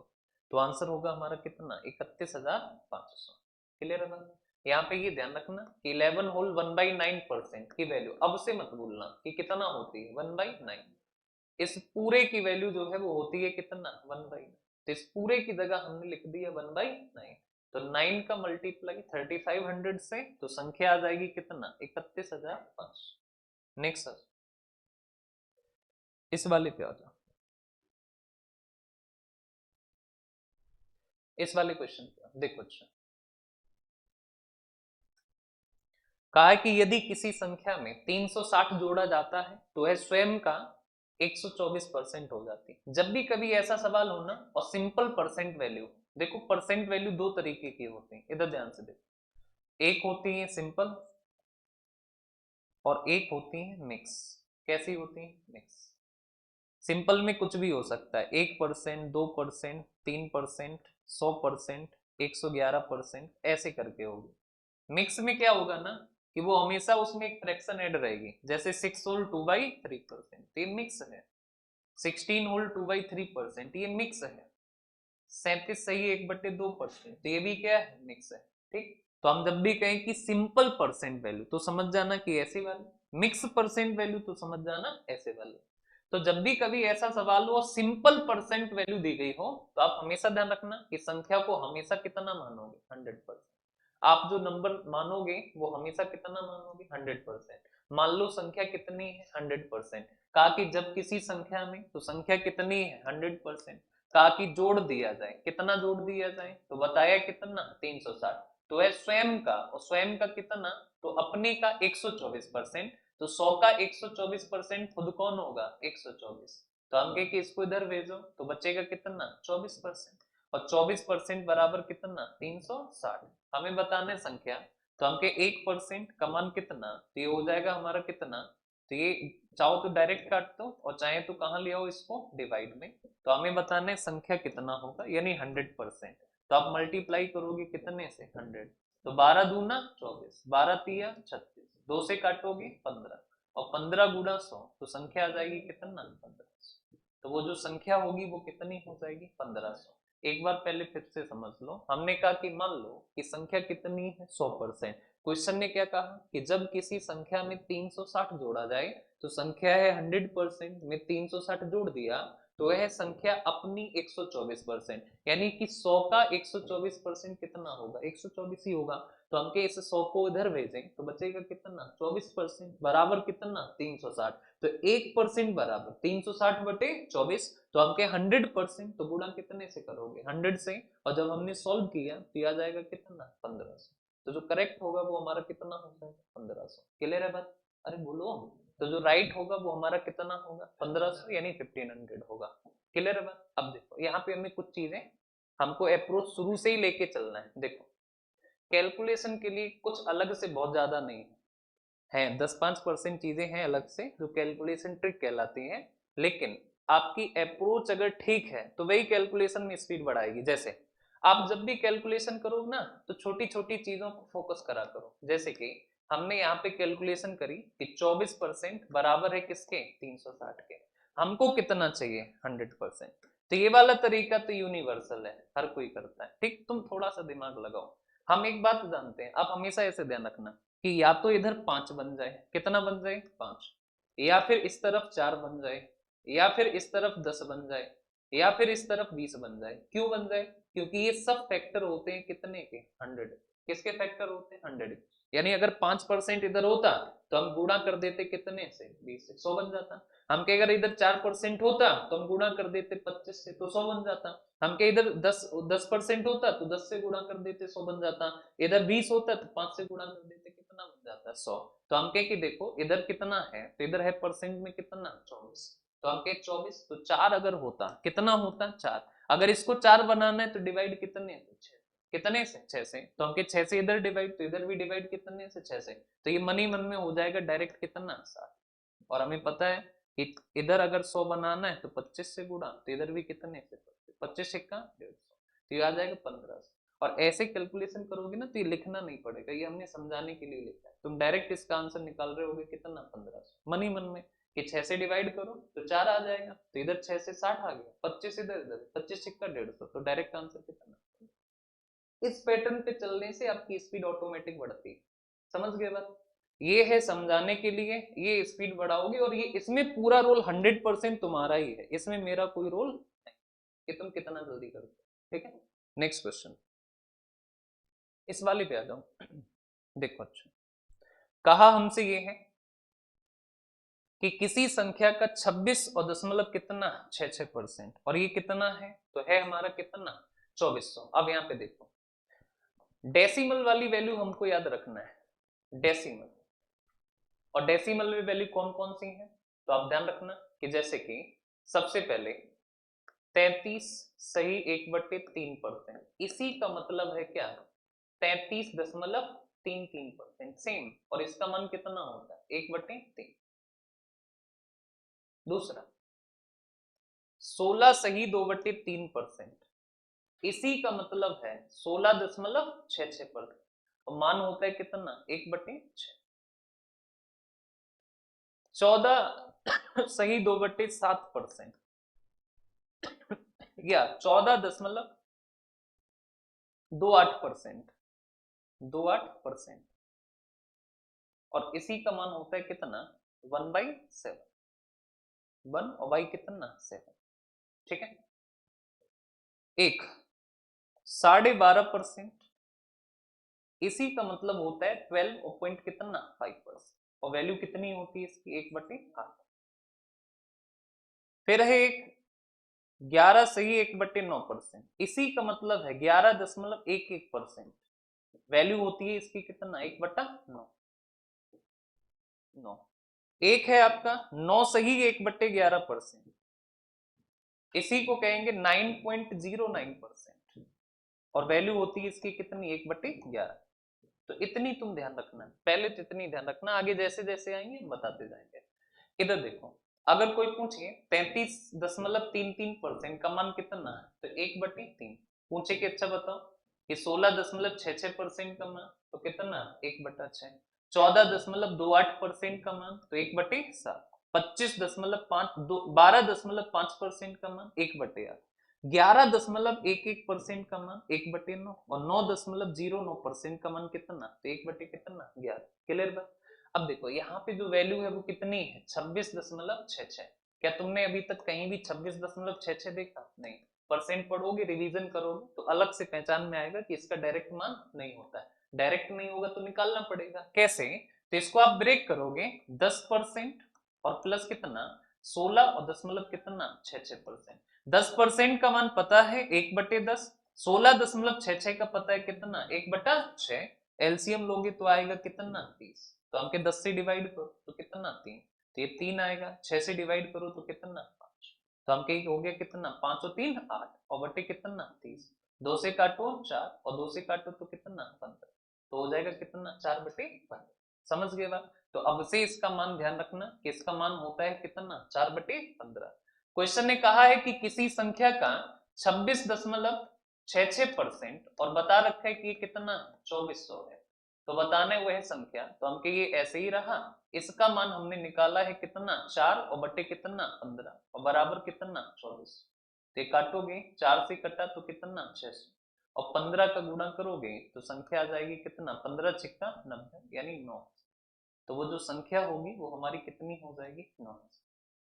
तो आंसर होगा हमारा कितना 31,500। क्लियर है बात। यहाँ पे ये ध्यान रखना कि 11 होल 1/9% की वैल्यू, अब से मत भूलना कि कितना होती है 1/9, इस पूरे की वैल्यू जो है वो होती है कितना 1/9, तो इस पूरे की जगह हमने लिख दिया 1/9, तो 9 का मल्टीप्लाई 3500 से, तो संख्या आ जाएगी कितना 31,500। नेक्स्ट सर, इस वाले पे आ जाओ, इस वाले क्वेश्चन पे देखो। अच्छा, कहा है कि यदि किसी संख्या में 360 जोड़ा जाता है तो वह स्वयं का 124% हो जाती है। जब भी कभी ऐसा सवाल हो ना और सिंपल परसेंट वैल्यू, देखो परसेंट वैल्यू दो तरीके की होती है, इधर ध्यान से देखो, एक होती है सिंपल और एक होती है मिक्स। कैसी होती है मिक्स? सिंपल में कुछ भी हो सकता है, 1%, 2%, 3%, 100%, 111%, ऐसे करके होगी। मिक्स में क्या होगा ना कि वो हमेशा उसमें एक फ्रैक्शन ऐड रहेगी, जैसे 6 होल 2/3%, ये मिक्स है। 16 होल 2/3%, ये मिक्स है। 37 सही 1/2%, तो ये भी क्या है मिक्स है। ठीक, तो हम जब भी कहें कि सिंपल परसेंट वैल्यू तो समझ जाना कि ऐसे वाली, मिक्स परसेंट वैल्यू तो समझ जाना ऐसे वाली। तो जब भी कभी ऐसा सवाल हो सिंपल परसेंट वैल्यू दी गई हो, तो आप हमेशा ध्यान रखना कि संख्या को हमेशा कितना मानोगे 100%। आप जो नंबर मानोगे वो हमेशा कितना मानोगे 100%। मान लो संख्या कितनी है 100%, कहा कि जब किसी संख्या में, तो संख्या कितनी है 100%, कहा कि जोड़ दिया जाए, कितना जोड़ दिया जाए, तो बताया कितना 360, तो है स्वयं का, और स्वयं का कितना, तो अपने का 124%, तो 100 का 124% खुद कौन होगा 124, तो हम कहे कि इसको इधर भेजो तो बचेगा कितना 24%, और 24% बराबर कितना 360। हमें बताना है संख्या, तो हम के 1% का मान कितना, तो ये हो जाएगा हमारा कितना, तो ये चाहो तो डायरेक्ट काट दो और चाहे तो कहां ले आओ इसको डिवाइड में, तो हमें बताना है संख्या कितना होगा यानी 100%, तो आप मल्टीप्लाई करोगे कितने से 100, तो 12 दूना 24, 12 तिया 36, 2 से काटोगे 15 और 15 गुना 100, तो संख्या आ जाएगी कितना 1500, तो वो जो संख्या होगी वो कितनी हो जाएगी 1500। एक बार पहले फिर से समझ लो, हमने कहा कि मान लो कि संख्या कितनी है 100%। क्वेश्चन ने क्या कहा कि जब किसी संख्या में 360 जोड़ा जाए, तो संख्या है 100% में 360 जोड़ दिया, तो वह संख्या अपनी 124%, यानी कि 100 का 124% कितना होगा 124 ही होगा, तो हम के इस 100 को इधर भेजें तो बचेगा कितना 24% बराबर कितना 360, तो 1% बराबर 360/24, तो हम के 100%, तो गुणा कितने से करोगे 100 से, और जब हमने सॉल्व किया तो आ जाएगा कितना 1500, तो जो करेक्ट होगा वो हमारा कितना हो जाएगा 1500। क्लियर है बात? अरे बोलो, तो जो राइट होगा वो हमारा कितना होगा 1500 यानी 1500 होगा। क्लियर है बात? अब देखो यहाँ पे हमें कुछ चीजें, हमको अप्रोच शुरू से ही लेके चलना है। देखो कैलकुलेशन के लिए कुछ अलग से बहुत ज्यादा नहीं है, 10-5% चीजें हैं अलग से जो कैलकुलेशन ट्रिक कहलाती हैं, लेकिन आपकी अप्रोच अगर ठीक है तो वही कैलकुलेशन में स्पीड बढ़ाएगी। जैसे आप जब भी कैलकुलेशन करोगे ना तो छोटी छोटी चीजों को फोकस करा करो, जैसे कि हमने यहाँ पे कैलकुलेशन करी कि 24% बराबर है किसके 360 के, हमको कितना चाहिए 100%, तो ये वाला तरीका तो यूनिवर्सल है, हर कोई करता है। ठीक, तुम थोड़ा सा दिमाग लगाओ। हम एक बात जानते हैं, आप हमेशा ऐसे ध्यान रखना कि या तो इधर 5 बन जाए, कितना बन जाए 5, या फिर इस तरफ 4 बन जाए, या फिर इस तरफ 10 बन जाए, या फिर इस तरफ 20 बन जाए। क्यों बन जाए? क्योंकि ये सब फैक्टर होते हैं कितने के 100, किसके फैक्टर होते हैं 100, यानी अगर 5% इधर होता तो हम गुणा कर देते कितने से 20 से, 100 बन जाता। हम के अगर इधर 4% होता तो हम गुणा कर देते 25 से, तो 100 बन जाता। हम के इधर 10% होता तो 10 से गुणा कर देते 100 बन जाता। इधर 20 होता तो 5 से गुणा कर देते, कितना बन जाता 100। तो हम कहे कि देखो इधर कितना है, तो इधर है परसेंट में कितना 24, तो हम कहे 24, तो 4 अगर होता कितना होता 4, अगर इसको 4 बनाना है तो डिवाइड कितने से 6, कितने से 6 से, तो हम 6 से इधर डिवाइड, तो इधर भी डिवाइड कितने से 6 से, तो ये मन ही मन में हो जाएगा डायरेक्ट कितना 7। और हमें पता है कि इधर अगर 100 बनाना है तो 25 से गुणा, तो इधर भी कितने से 25 का 150, तो ये आ जाएगा 1500। और ऐसे कैलकुलेशन करोगे ना तो ये लिखना नहीं पड़ेगा, ये हमने समझाने के लिए लिखा है। तुम डायरेक्ट इसका आंसर निकाल रहे होगे कितना 1500 मन ही मन में, कि 6 से डिवाइड करो तो 4 आ जाएगा, तो इधर 6 से 60 आ गया, 25 इधर, इधर 25 का 150, तो डायरेक्ट आंसर कितना। इस पैटर्न पे चलने से आपकी स्पीड ऑटोमेटिक बढ़ती है। समझ गए बात, ये है समझाने के लिए, ये स्पीड बढ़ाओगे और ये इसमें पूरा रोल 100% तुम्हारा ही है, इसमें मेरा कोई रोल नहीं कि तुम कितना जल्दी करते हो। ठीक है, नेक्स्ट क्वेश्चन, इस वाले पे आ जाओ। देखो अच्छा, कहा हमसे ये है कि किसी संख्या का 26 और दशमलव कितना 6% और ये कितना है, तो है हमारा कितना 2400। अब यहाँ पे देखो, डेसिमल वाली वैल्यू हमको याद रखना है, डेसिमल, और डेसिमल में वैल्यू कौन कौन सी है, तो आप ध्यान रखना कि जैसे कि सबसे पहले 33 सही 1/3%, इसी का मतलब है क्या 33.33%, सेम, और इसका मान कितना होता है 1/3। दूसरा 16 सही 2/3%, इसी का मतलब है 16.66%, और मान होता है कितना 1/6। 14 सही 2/7%, या 14.28%, 28%, और इसी का मान होता है कितना 1/7, 1 और y कितना 7। ठीक है, एक 12.5%, इसी का मतलब होता है 12 और पॉइंट कितना 5%, और वैल्यू कितनी होती है इसकी 1/8। फिर है एक 11 सही 1/9%, इसी का मतलब है 11.11%, वैल्यू होती है इसकी कितना 1/9। एक है आपका 9 सही 1/11%, इसी को कहेंगे 9.09%, और वैल्यू होती है इसकी कितनी 1/11। तो इतनी तुम ध्यान रखना, पहले तो इतनी ध्यान रखना, आगे जैसे जैसे आएंगे बताते जाएंगे। इधर देखो, अगर कोई पूछे 33.33% का मान कितना है, तो 1/3। पूछे कि अच्छा बताओ कि 16.66% का मान तो कितना 1/6। 14.28% का मान तो 1/7। 12.5% का मान 1/8। 11.11% का मान 1/9, और 9.09% का मान कितना, तो 1/11। क्लियर बात। अब देखो यहाँ पे जो वैल्यू है वो कितनी है 26.66। क्या तुमने अभी तक कहीं भी 26.66 देखा? नहीं। परसेंट पढ़ोगे, रिवीजन करोगे तो अलग से पहचान में आएगा कि इसका डायरेक्ट मान नहीं होता है। डायरेक्ट नहीं होगा तो निकालना पड़ेगा। कैसे? तो इसको आप ब्रेक करोगे 10% और प्लस कितना 16 और दशमलव कितना 66%। 10% का मान पता है 1/10, 16.66 का पता है कितना 1/6। एलसीएम लोगे तो आएगा कितना 30। तो हम के 10 से डिवाइड करो तो कितना 3, तो ये 3 आएगा। 6 से डिवाइड करो तो कितना 5, तो हम के हो गया कितना 5 और 3 8, और बटे कितना 30। 2 से काटो 4 और 2 से काटो तो कितना 15, तो हो जाएगा कितना 4/15। समझ गए बात। तो अब से इसका मान ध्यान रखना कि इसका मान होता है कितना 4/15। क्वेश्चन ने कहा है कि किसी संख्या का 26.66% और बता रखा है कि ये कितना 2400 है, तो बताने हुए है संख्या, तो हमके ये ऐसे ही रहा। इसका मान हमने निकाला है कितना 4 और बटे कितना 15 और बराबर कितना 24। तो काटोगे 4 से कटा तो कितना 600, और 15 का गुणा करोगे तो संख्या आ जाएगी कितना 15 छिक्का 90 यानी 9। तो वो जो संख्या होगी वो हमारी कितनी हो जाएगी 9।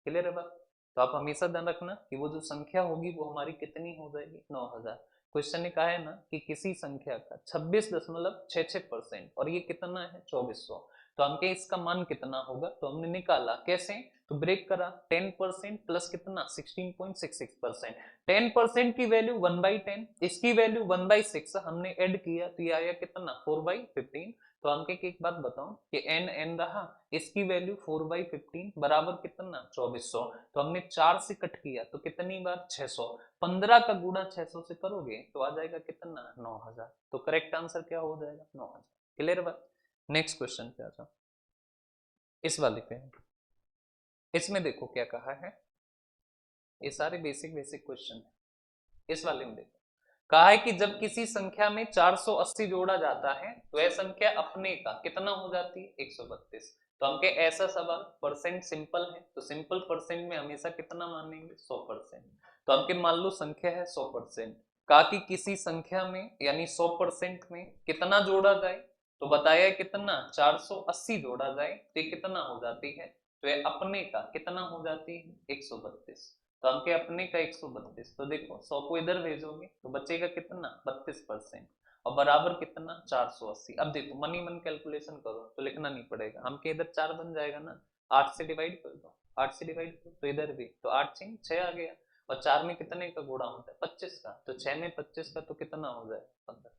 क्लियर है बात। तो आप हमेशा ध्यान रखना कि वो जो संख्या होगी वो हमारी कितनी हो जाएगी 9000। क्वेश्चन ने कहा है ना कि किसी संख्या का 26.66% और ये कितना है 2400, तो हमके इसका मान कितना होगा, तो हमने निकाला कैसे, तो ब्रेक करा 10% प्लस कितना 16.66%। 10% की वैल्यू 1/10, इसकी वैल्यू 1/6 हमने ऐड किया तो ये आया कितना 4/15। तो हमके एक बात बताओ कि n रहा, इसकी वैल्यू 4/15 बराबर कितना 2400। तो हमने 4 से कट किया तो कितनी बार 600। 15 का गुणा 600 से करोगे तो आ जाएगा कितना 9000। तो करेक्ट आंसर क्या हो जाएगा 9000। क्लियर बात। नेक्स्ट क्वेश्चन पे आ जाओ, इस वाले पे। इसमें देखो क्या कहा है, ये सारे बेसिक बेसिक क्वेश्चन है। इस वाले में देखो कहा है कि जब किसी संख्या में 480 जोड़ा जाता है तो यह संख्या अपने का कितना हो जाती है, 132। तो हमके ऐसा सवाल परसेंट सिंपल है, तो सिंपल परसेंट में हमेशा कितना मानेंगे, 100%। तो हमके मान लो संख्या है 100%, कहा कि किसी संख्या में यानी 100% में कितना जोड़ा जाए, तो बताया कितना 480 जोड़ा जाए तो ये कितना हो जाती है, तो ये अपने का कितना हो जाती है, 132। तो हमके अपने का 132, तो देखो 100 को इधर भेजोगे तो बचेगा कितना 32%, और बराबर कितना 480। अब देखो मनी मन कैलकुलेशन करो तो लिखना नहीं पड़ेगा, हमके इधर 4 बन जाएगा ना, 8 से डिवाइड कर दो, 8 से डिवाइड करो तो इधर भी तो 8 6 6 आ गया, और 4 में कितने का गुणा होता है, 25 का, तो 6 में 25 का तो कितना हो जाएगा, 15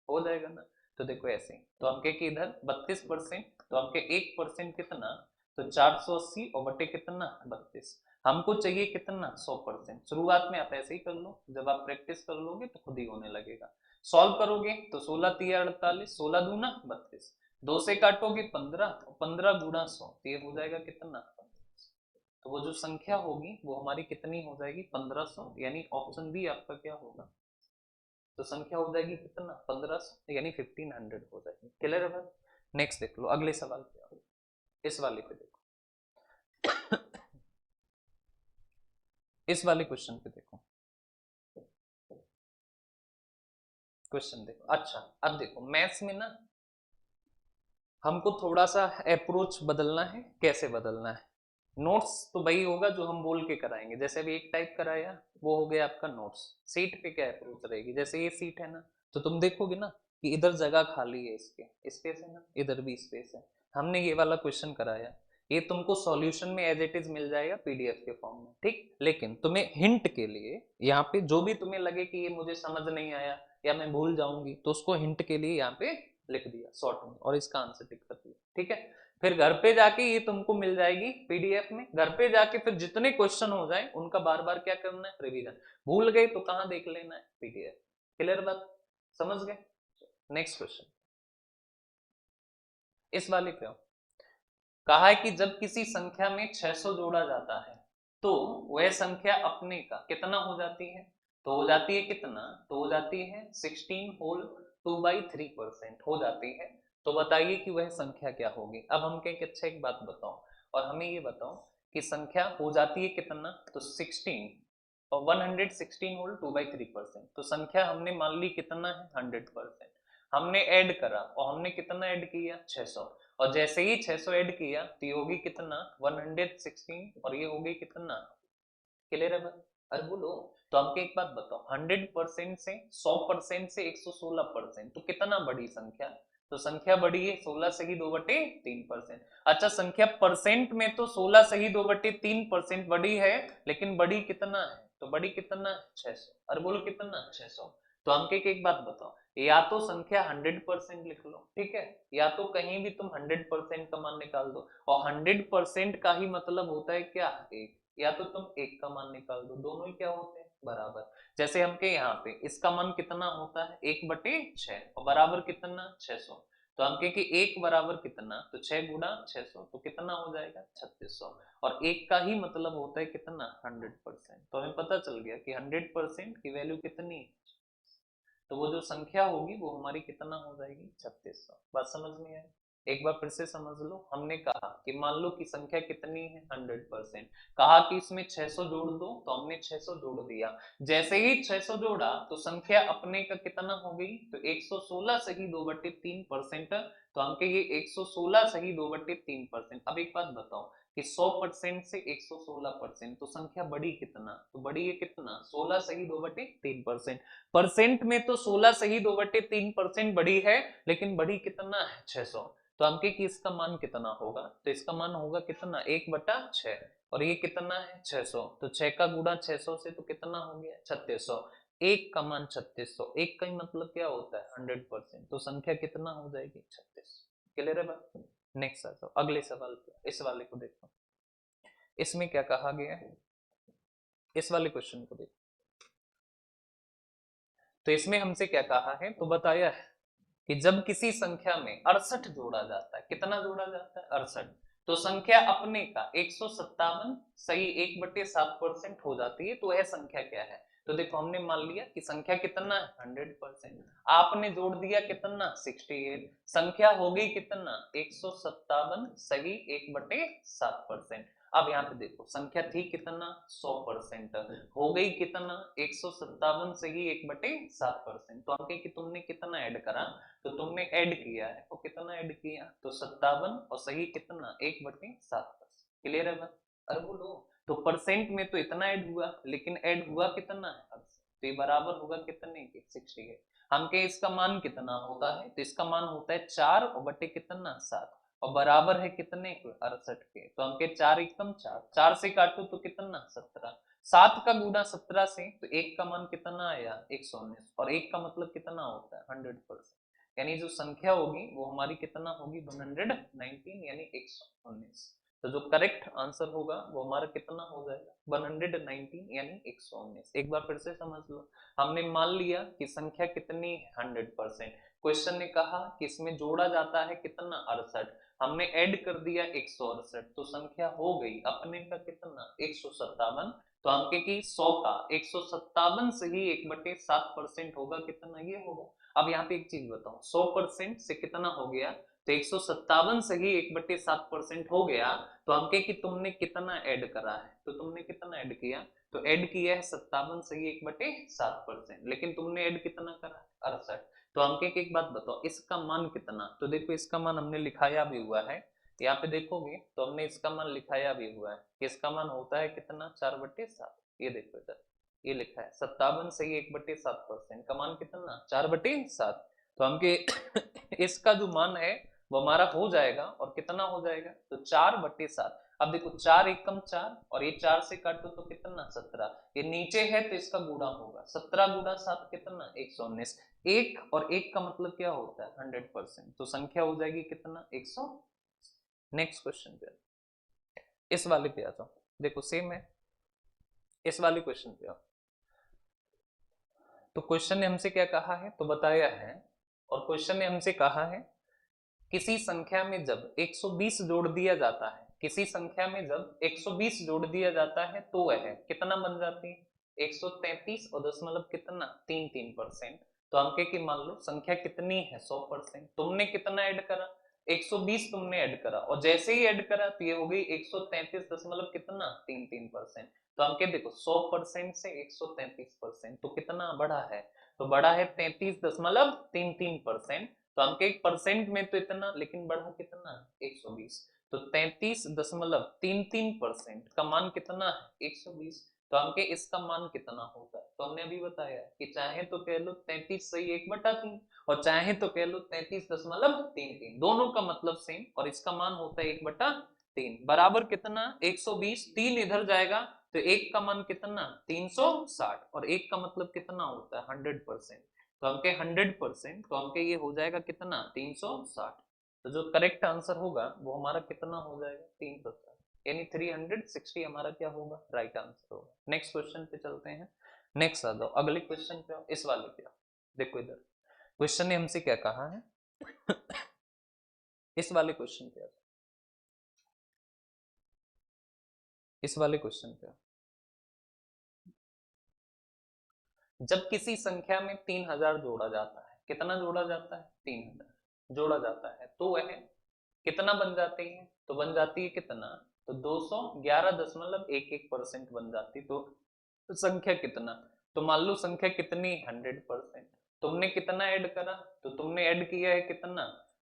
हो जाएगा ना। तो देखो ऐसे तो हमके कि इधर 32%, तो हमके 1% कितना, तो 480 और बटे कितना 32। हमको चाहिए कितना 100%। शुरुआत में आप ऐसे ही कर लो, जब आप प्रैक्टिस कर लोगे तो खुद ही होने लगेगा। सॉल्व करोगे तो 16 तिया 48, 16 दूना 32, 2 से काटोगे 15, 15 गुणा 100, तो ये हो जाएगा कितना 15। तो वो जो संख्या होगी वो हमारी कितनी हो जाएगी 1500, यानी ऑप्शन बी आपका क्या होगा, तो संख्या हो जाएगी कितना 1500 यानी 1500 हो जाएगी। क्लियर है बात। नेक्स्ट देख लो अगले सवाल पे, इस वाले पे देखो इस वाले क्वेश्चन पे देखो, क्वेश्चन देखो। अच्छा अब देखो मैथ्स में ना हमको थोड़ा सा अप्रोच बदलना है, कैसे बदलना है, नोट्स तो वही होगा जो हम बोल के कराएंगे, जैसे अभी एक टाइप कराया वो हो गया आपका नोट्स। सीट पे क्या अप्रोच रहेगी, जैसे ये सीट है ना, तो तुम देखोगे ना कि इधर जगह खाली है, इसके स्पेस है ना, इधर भी स्पेस है। हमने ये वाला क्वेश्चन कराया, ये तुमको सॉल्यूशन में एज इट इज मिल जाएगा पीडीएफ के फॉर्म में, ठीक। लेकिन तुम्हें हिंट के लिए यहाँ पे जो भी तुम्हें लगे कि ये मुझे समझ नहीं आया या मैं भूल जाऊंगी, तो उसको हिंट के लिए यहाँ पे लिख दिया शॉर्ट में और इसका आंसर टिक कर दिया, ठीक है। फिर घर पे जाके ये तुमको मिल जाएगी पीडीएफ में, घर पे जाके फिर जितने क्वेश्चन हो जाए उनका बार बार क्या करना है, रिवीजन। भूल गए तो कहाँ देख लेना है, पीडीएफ। क्लियर बात, समझ गए। नेक्स्ट क्वेश्चन इस वाले पे कहा है कि जब किसी संख्या में 600 जोड़ा जाता है तो वह संख्या अपने का कितना हो जाती है, तो हो जाती है कितना, तो हो जाती है 16 होल 2/3% हो जाती है। तो बताइए कि वह संख्या क्या होगी। अब हम कहें कि अच्छा एक बात बताओ, और हमें ये बताओ कि संख्या हो जाती है कितना, तो 16 और 116 होल 2/3%, तो संख्या हमने मान ली कितना है 100%। हमने ऐड करा और हमने कितना ऐड किया 600, और जैसे ही 600 ऐड किया तो ये होगी कितना 116, और ये होगी कितना। क्लियर है बात, अरे बोलो। तो आपके एक बात बताओ 100% से 100% से 116%, तो कितना बड़ी संख्या, तो संख्या बड़ी है 16 से ही 2/3%। अच्छा संख्या परसेंट में तो 16 से ही 2/3% बड़ी है, लेकिन बड़ी कितना है, तो बड़ी कितना है 600। अरे बोलो कितना 600। तो हमके एक बात बताओ, या तो संख्या 100% लिख लो, ठीक है, या तो कहीं भी तुम 100% का मान निकाल दो, और 100% का ही मतलब होता है क्या, एक, या तो तुम एक का मान निकाल दो, दोनों ही क्या होते हैं बराबर। जैसे हमके यहाँ पे इसका मान कितना होता है 1/6 और बराबर कितना 600, तो हम कहें कि एक बराबर कितना, तो 6 गुणा 600 तो कितना हो जाएगा 3600, और एक का ही मतलब होता है कितना 100%। तो हमें पता चल गया कि 100% की वैल्यू कितनी है, तो वो जो संख्या होगी वो हमारी कितना हो जाएगी 3600। बात समझ में आई, एक बार फिर से समझ लो। हमने कहा कि मान लो कि संख्या कितनी है 100%, कहा कि इसमें 600 जोड़ दो, तो हमने 600 जोड़ दिया। जैसे ही 600 जोड़ा तो संख्या अपने का कितना हो गई, तो 116 से ही 2/3%। तो हमके ये 116 से ही 2/3%। अब एक बात बताओ कि 100% से 116%, तो संख्या बड़ी कितना, तो बड़ी है कितना 16 से ही 2/3%। परसेंट में तो 16 से ही 2/3% बड़ी है, लेकिन बड़ी कितना है 600। तो हमके कि इसका मान कितना होगा, तो इसका मान होगा कितना 1/6, और ये कितना है 600, तो 6 का गुणा 600 से तो कितना हो गया 3600। एक का मान 3600, एक का ही मतलब क्या होता है 100%, तो संख्या कितना हो जाएगी 3600। क्लियर है बात। नेक्स्ट आ जाओ अगले सवाल पे, इस वाले को देखो, इसमें क्या कहा गया है, इस वाले क्वेश्चन को देखो। तो इसमें हमसे क्या कहा है, तो बताया है कि जब किसी संख्या में 68 जोड़ा जाता है, कितना जोड़ा जाता है 68, तो संख्या अपने का 157 सही 1/7% हो जाती है, तो यह संख्या क्या है? तो देखो हमने मान लिया कि संख्या कितना है 100%, आपने जोड़ दिया कितना 68, संख्या हो गई कितना 157 सही 1/7%। अब यहाँ पे देखो संख्या थी कितना 100%, हो गई कितना 157 सही 1/7%। तो हम कहें कि तुमने कितना ऐड करा, तो तुमने ऐड किया है, तो कितना ऐड किया तो 57 और सही कितना 1/7%। क्लियर है बात? अरे बोलो, तो परसेंट में तो इतना ऐड हुआ, लेकिन ऐड हुआ कितना है तो ये बराबर होगा कितने के 68। हम कहे इसका मान कितना होता है, तो इसका मान होता है 4 और बटे कितना 7, और बराबर है कितने के 68 के। तो हम कहे 4 एकम 4, 4 से काटो तो कितना 17, 7 का गुना 17 से, तो एक का मान कितना आया 119, और एक का मतलब कितना होता है 100%। यानी जो संख्या होगी वो हमारी कितना होगी 119 यानी 119। तो जो करेक्ट आंसर होगा वो हमारा कितना हो जाएगा 119 यानी 119। एक बार फिर से समझ लो, हमने मान लिया कि संख्या कितनी 100%, क्वेश्चन ने कहा कि इसमें जोड़ा जाता है कितना 68, हमने ऐड कर दिया 168, तो संख्या हो गई अपने का कितना 157। तो हम कहे कि 100 का 157 से ही 1/7% होगा कितना, ये होगा। अब यहाँ पे एक चीज बताओ, 100% से कितना हो गया, तो 157 से ही 1/7% हो गया। तो हम कहे कि तुमने कितना ऐड करा है, तो तुमने कितना ऐड किया, तो ऐड किया है 57 से ही 1/7%, लेकिन तुमने ऐड कितना करा 68। तो हम कहे कि एक बात बताओ इसका मान कितना, तो देखो इसका मान हमने लिखाया भी हुआ है, यहाँ पे देखोगे तो हमने इसका मान लिखाया भी हुआ है कि इसका मान होता है कितना 4/7। ये देखो इधर ये लिखा है 57 से ही 1/7% का मान कितना 4/7। तो हमके इसका जो मान है वो हमारा हो जाएगा, और कितना हो जाएगा तो 4/7। अब देखो 4 एकम 4, और ये 4 से काटो तो कितना 17, ये नीचे है तो इसका गुणा होगा 17 गुणा 7 कितना 119, एक और एक का मतलब क्या होता है 100%, तो संख्या हो जाएगी कितना 100। नेक्स्ट क्वेश्चन पे, इस वाले पे आ जाओ, देखो सेम है, इस वाले क्वेश्चन पे आओ। तो क्वेश्चन ने हमसे क्या कहा है, तो बताया है, और क्वेश्चन ने हमसे कहा है किसी संख्या में जब 120 जोड़ दिया जाता है, किसी संख्या में जब 120 जोड़ दिया जाता है तो वह कितना बन जाती है 133 और दशमलव कितना 33%। तो हम कह कि मान लो संख्या कितनी है 100%, तुमने कितना ऐड करा 120 तुमने ऐड करा, और जैसे ही ऐड करा तो ये हो गई 133 दशमलव कितना 33%। तो हम कह देखो 100% से 133% तो कितना बढ़ा है, तो बढ़ा है 33.33%। तो हम के परसेंट में तो इतना, लेकिन बढ़ा कितना 120, तो 33.33% का मान कितना है 120। तो हम के इसका मान कितना होता है, तो हमने अभी बताया कि चाहे तो कह लो 33 सही 1/3, और चाहे तो कह लो 33.33, दोनों का मतलब सेम, और इसका मान होता है 1/3 बराबर कितना 120, 3 इधर जाएगा तो एक का मान कितना 360, और एक का मतलब कितना होता है 100%। तो हमके 100%, तो हमके ये हो जाएगा कितना 360। तो जो करेक्ट आंसर होगा वो हमारा कितना हो जाएगा 360, यानी 360 हमारा क्या होगा राइट आंसर होगा। नेक्स्ट क्वेश्चन पे चलते हैं, नेक्स्ट आ जाओ अगले क्वेश्चन पे आओ, इस वाले पे आओ। देखो इधर क्वेश्चन ने हमसे क्या कहा है इस वाले क्वेश्चन पे आओ, इस वाले क्वेश्चन पे आओ। जब किसी संख्या में 3000 जोड़ा जाता है, कितना जोड़ा जाता है 3000 जोड़ा जाता है, तो वह कितना बन जाती है, तो बन जाती है कितना, तो 211.11% बन जाती। तो संख्या कितना, तो मान लो संख्या कितनी 100%, तुमने कितना ऐड करा, तो तुमने ऐड किया है कितना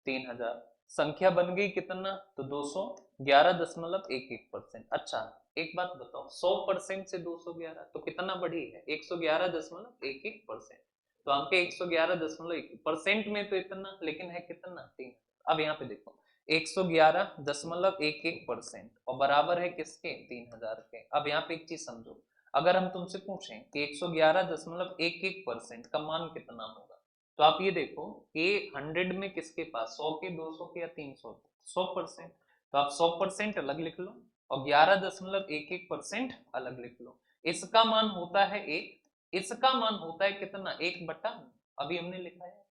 3000, संख्या बन गई कितना तो 211.11%। अच्छा एक बात बताओ 100% से 211 तो कितना बढ़ी है 111.11%। तो हमके 111.1 परसेंट में तो इतना, लेकिन है कितना 3। अब यहाँ पे देखो 111.11% और बराबर है किसके 3000 के। अब यहाँ पे एक चीज समझो, अगर हम तुमसे पूछें कि 111.11% का मान कितना होगा, तो आप ये देखो कि 100 में किसके पास 100 के 200 के या 300 100%, तो आप 100% अलग लिख लो और 11.11% अलग लिख लो। इसका मान होता है 1, इसका मान होता है कितना 1/, अभी हमने लिखा है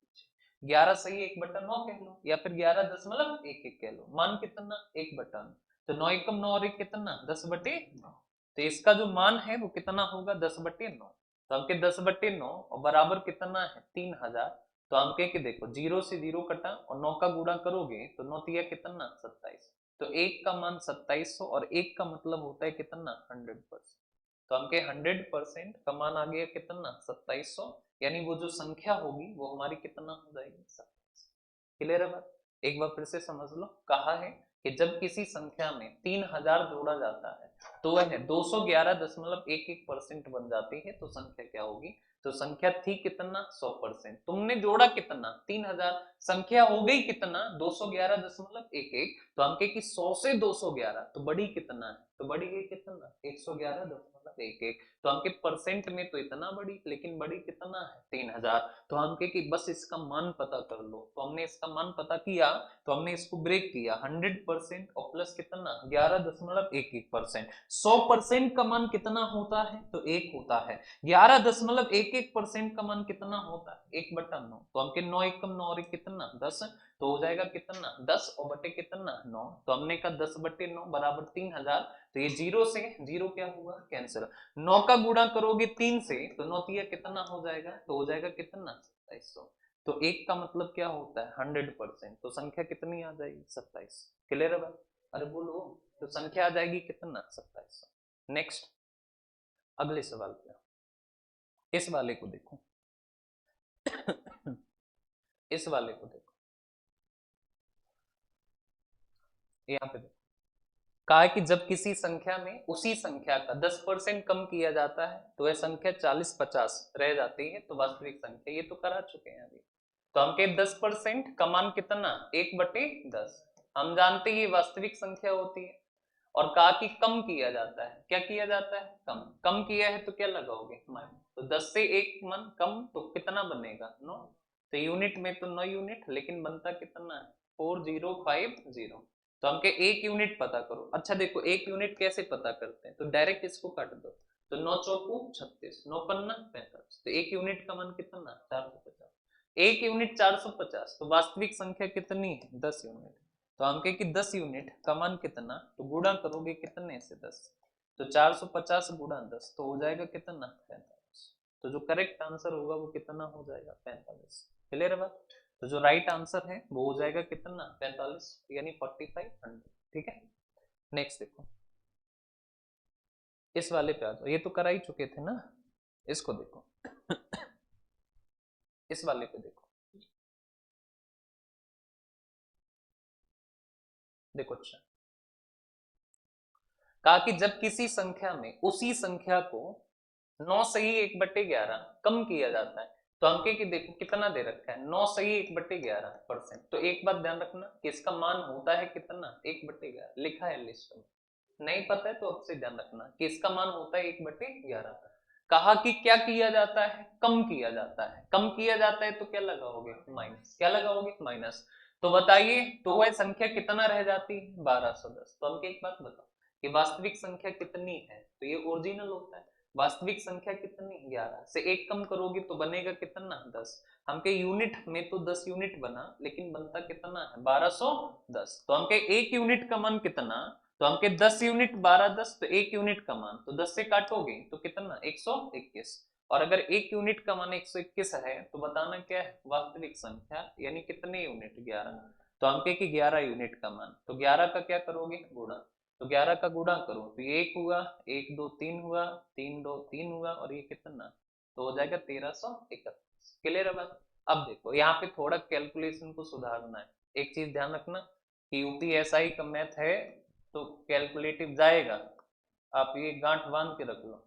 11 सही 1/9 कह लो, या फिर 11.11 कह लो। मान कितना 1/9, तो 9 एकम 9 और 1 कितना 10/9। तो इसका जो मान है वो कितना होगा 10/9। तो हम के 10/9 और बराबर कितना है 3000। तो हम कह के देखो 0 से 0 कटा और 9 का गुणा करोगे तो 9 तिया कितना 27। तो 1 का मान 2700 और 1 का मतलब होता है कितना 100%। तो हम के 100% का मान आ गया कितना 2700, यानी वो जो संख्या होगी वो हमारी कितना हो जाएगी 27। क्लियर है बात? एक बार फिर से समझ लो, कहा है कि जब किसी संख्या में 3000 जोड़ा जाता है तो वह 211.11% बन जाती है, तो संख्या क्या होगी? तो संख्या थी कितना 100%। तुमने जोड़ा कितना 3000, संख्या हो गई कितना 211.11। तो हम कहे कि 100 से 211 तो बड़ी कितना है, तो बड़ी गई कितना 111.11। तो हम के परसेंट में तो इतना बड़ी, लेकिन बड़ी कितना है 3000। तो हम कहे कि बस इसका मान पता कर लो। तो हमने इसका मान पता किया, तो हमने इसको ब्रेक किया 100% और प्लस कितना 11.11%। 100% का मान कितना होता है तो 1 होता है। 11.11% का मान कितना होता है 1/9। तो हम के 9 एकम 9 और 1 कितना 10। तो हो जाएगा कितना 10 और बटे कितना 9। तो हमने कहा 10/9 बराबर 3000। तो ये 0 से 0 क्या हुआ कैंसिल। 9 का गुणा करोगे 3 से तो 9 तिया कितना हो जाएगा, तो हो जाएगा कितना 2700। तो 1 का मतलब क्या होता है 100%। तो संख्या कितनी आ जाएगी 27। क्लियर है बात? अरे बोलो, तो संख्या आ जाएगी कितना 2700। नेक्स्ट अगले सवाल पे, इस वाले को देखो। इस वाले को देखो, यहाँ पे देखो, कहा है कि जब किसी संख्या में उसी संख्या का 10% कम किया जाता है तो वह संख्या 40-50 रह जाती है, तो वास्तविक संख्या। ये तो करा चुके हैं अभी। तो हम कहे 10% का मान कितना 1/10। हम जानते हैं ये वास्तविक संख्या होती है। और कहा कि कम किया जाता है, क्या किया जाता है कम। कम किया है तो क्या लगाओगे माइनस। तो 10 से 1 मान कम तो कितना बनेगा 9। तो यूनिट में तो 9 यूनिट, लेकिन बनता कितना है 4050। तो हम के 1 यूनिट पता करो। अच्छा देखो 1 यूनिट कैसे पता करते हैं, तो डायरेक्ट इसको काट दो। तो 9 चौको 36, 9 पन्ना 45। तो 1 यूनिट का मान कितना 450। 1 यूनिट 450, तो वास्तविक संख्या कितनी है 10 यूनिट। तो हम कहे कि 10 यूनिट का मान कितना, तो गुणा करोगे कितने से 10। तो 450 गुणा 10 तो हो जाएगा कितना 45। तो जो करेक्ट आंसर होगा वो कितना हो जाएगा 45। क्लियर है बात? तो जो राइट आंसर है वो हो जाएगा कितना 45, यानी 4500। ठीक है। नेक्स्ट देखो, इस वाले पे आ जाओ। ये तो करा ही चुके थे ना, इसको देखो। इस वाले पे देखो, देखो अच्छा, कहा कि जब किसी संख्या में उसी संख्या को 9 सही 1/11 कम किया जाता है, तो अंके की देखो कितना दे रखा है 9 सही 1/11%। तो एक बात ध्यान रखना कि इसका मान होता है कितना 1/11 लिखा है लिस्ट में। नहीं पता है तो अब से ध्यान रखना कि इसका मान होता है 1/11। कहा कि क्या किया जाता है कम किया जाता है। कम किया जाता है तो क्या लगाओगे माइनस। क्या लगाओगे माइनस। तो बताइए तो वह संख्या कितना रह जाती है 1210। तो हमको एक बात बताओ कि वास्तविक संख्या कितनी है, तो ये ओरिजिनल होता है। वास्तविक संख्या कितनी 11 से 1 कम करोगे तो बनेगा कितना 10। हमके यूनिट में तो 10 यूनिट बना, लेकिन बनता कितना है 1210। तो हमके 1 यूनिट का मान कितना, तो हमके 10 यूनिट 1210, तो 1 यूनिट का मान तो 10 से काटोगे तो कितना 121। और अगर 1 यूनिट का मान 121 है तो बताना क्या है वास्तविक संख्या, यानी कितने यूनिट 11। तो हमके कि 11 यूनिट का मान, तो 11 का क्या करोगे गुणा। तो 11 का गुणा करो तो ये 1 हुआ 1 2 3 हुआ 3 2 3 हुआ और ये कितना, तो हो जाएगा 1331। क्लियर है बात? अब देखो यहाँ पे थोड़ा कैलकुलेशन को सुधारना है। एक चीज ध्यान रखना कि यूपीएसआई का मैथ है तो कैलकुलेटिव जाएगा। आप ये गांठ बांध के रख लो,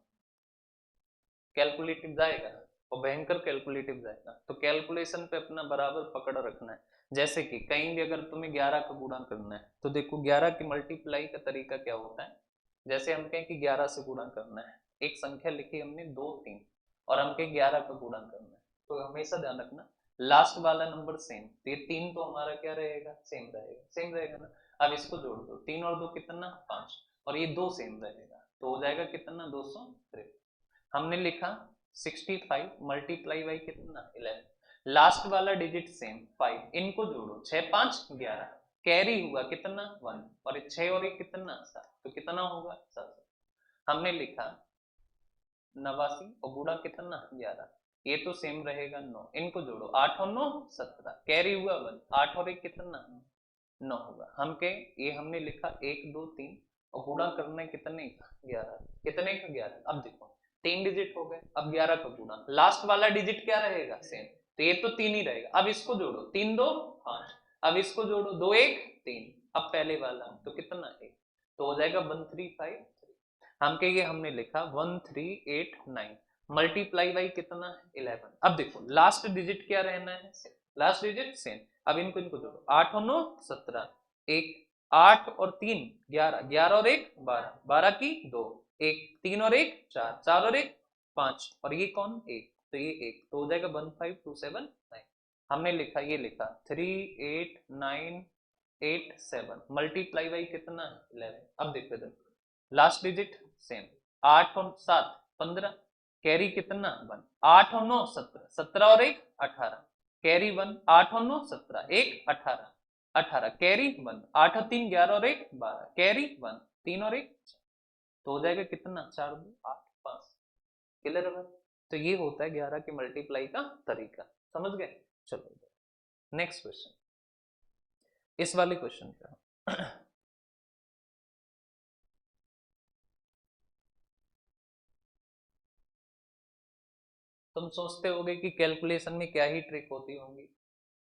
कैलकुलेटिव जाएगा और भयंकर कैलकुलेटिव जाएगा। तो कैलकुलेशन पे अपना बराबर पकड़ रखना है। जैसे कि कहीं भी अगर तुम्हें 11 का गुणा करना है तो देखो 11 की मल्टीप्लाई का तरीका क्या होता है। जैसे हम कहें कि 11 से गुणा करना है, एक संख्या लिखी हमने 2 3 और हम कहें 11 का गुणा करना है, तो हमेशा ध्यान रखना लास्ट वाला नंबर सेम। तो ये 3 तो हमारा क्या रहेगा सेम रहेगा, सेम रहेगा ना। अब इसको जोड़ दो 3 और 2 कितना 5 और ये 2 सेम रहेगा, तो हो जाएगा कितना 253। हमने लिखा 65 मल्टीप्लाई बाई कितना 11। लास्ट वाला डिजिट सेम 5, इनको जोड़ो 6 5 11, कैरी हुआ कितना 1, और 6 और 1 कितना 7, तो कितना होगा 7। हमने लिखा 89 और गुणा कितना 11, ये तो सेम रहेगा 9, इनको जोड़ो 8 और 9 17, कैरी हुआ 1, 8 और 1 कितना 9 होगा। हम के ये हमने लिखा 1 2 3 और गुणा करना है कितने का 11, कितने का 11। अब देखो 3 डिजिट हो गए, अब 11 का गुणा, लास्ट वाला डिजिट क्या रहेगा सेम, तो ये तो 3 ही रहेगा। अब इसको जोड़ो 3 2 5, अब इसको जोड़ो 2 1 3, अब पहले वाला तो कितना 1, तो हो जाएगा 1353। हम के ये हमने लिखा 1389 मल्टीप्लाई बाई कितना 11। अब देखो लास्ट डिजिट क्या रहना है, लास्ट डिजिट सेम। अब इनको इनको जोड़ो 8 और 9 17, एक 8 और 3 11, 11 और 1 12, 12 की 2, एक 3 और 1 4, 4 और 1 5, और ये कौन 1, तो ये 1, तो हो जाएगा 15279। हमने लिखा ये लिखा 38987 मल्टीप्लाई बाई कितना 11। अब देखो इधर लास्ट डिजिट सेम, 8 और 7 15, कैरी कितना 1, 8 और 9 17, 17 और 1 18, कैरी 1, 8 और 9 17, 1 18, 18 कैरी 1, 8 और 3 11 और 1 12, कैरी 1, 3 और 1 तो हो जाएगा कितना 4 2 8 5। क्लियर है? तो ये होता है 11 के मल्टीप्लाई का तरीका, समझ गए। चलो नेक्स्ट क्वेश्चन, इस वाले क्वेश्चन का तुम सोचते होगे कि कैलकुलेशन में क्या ही ट्रिक होती होंगी,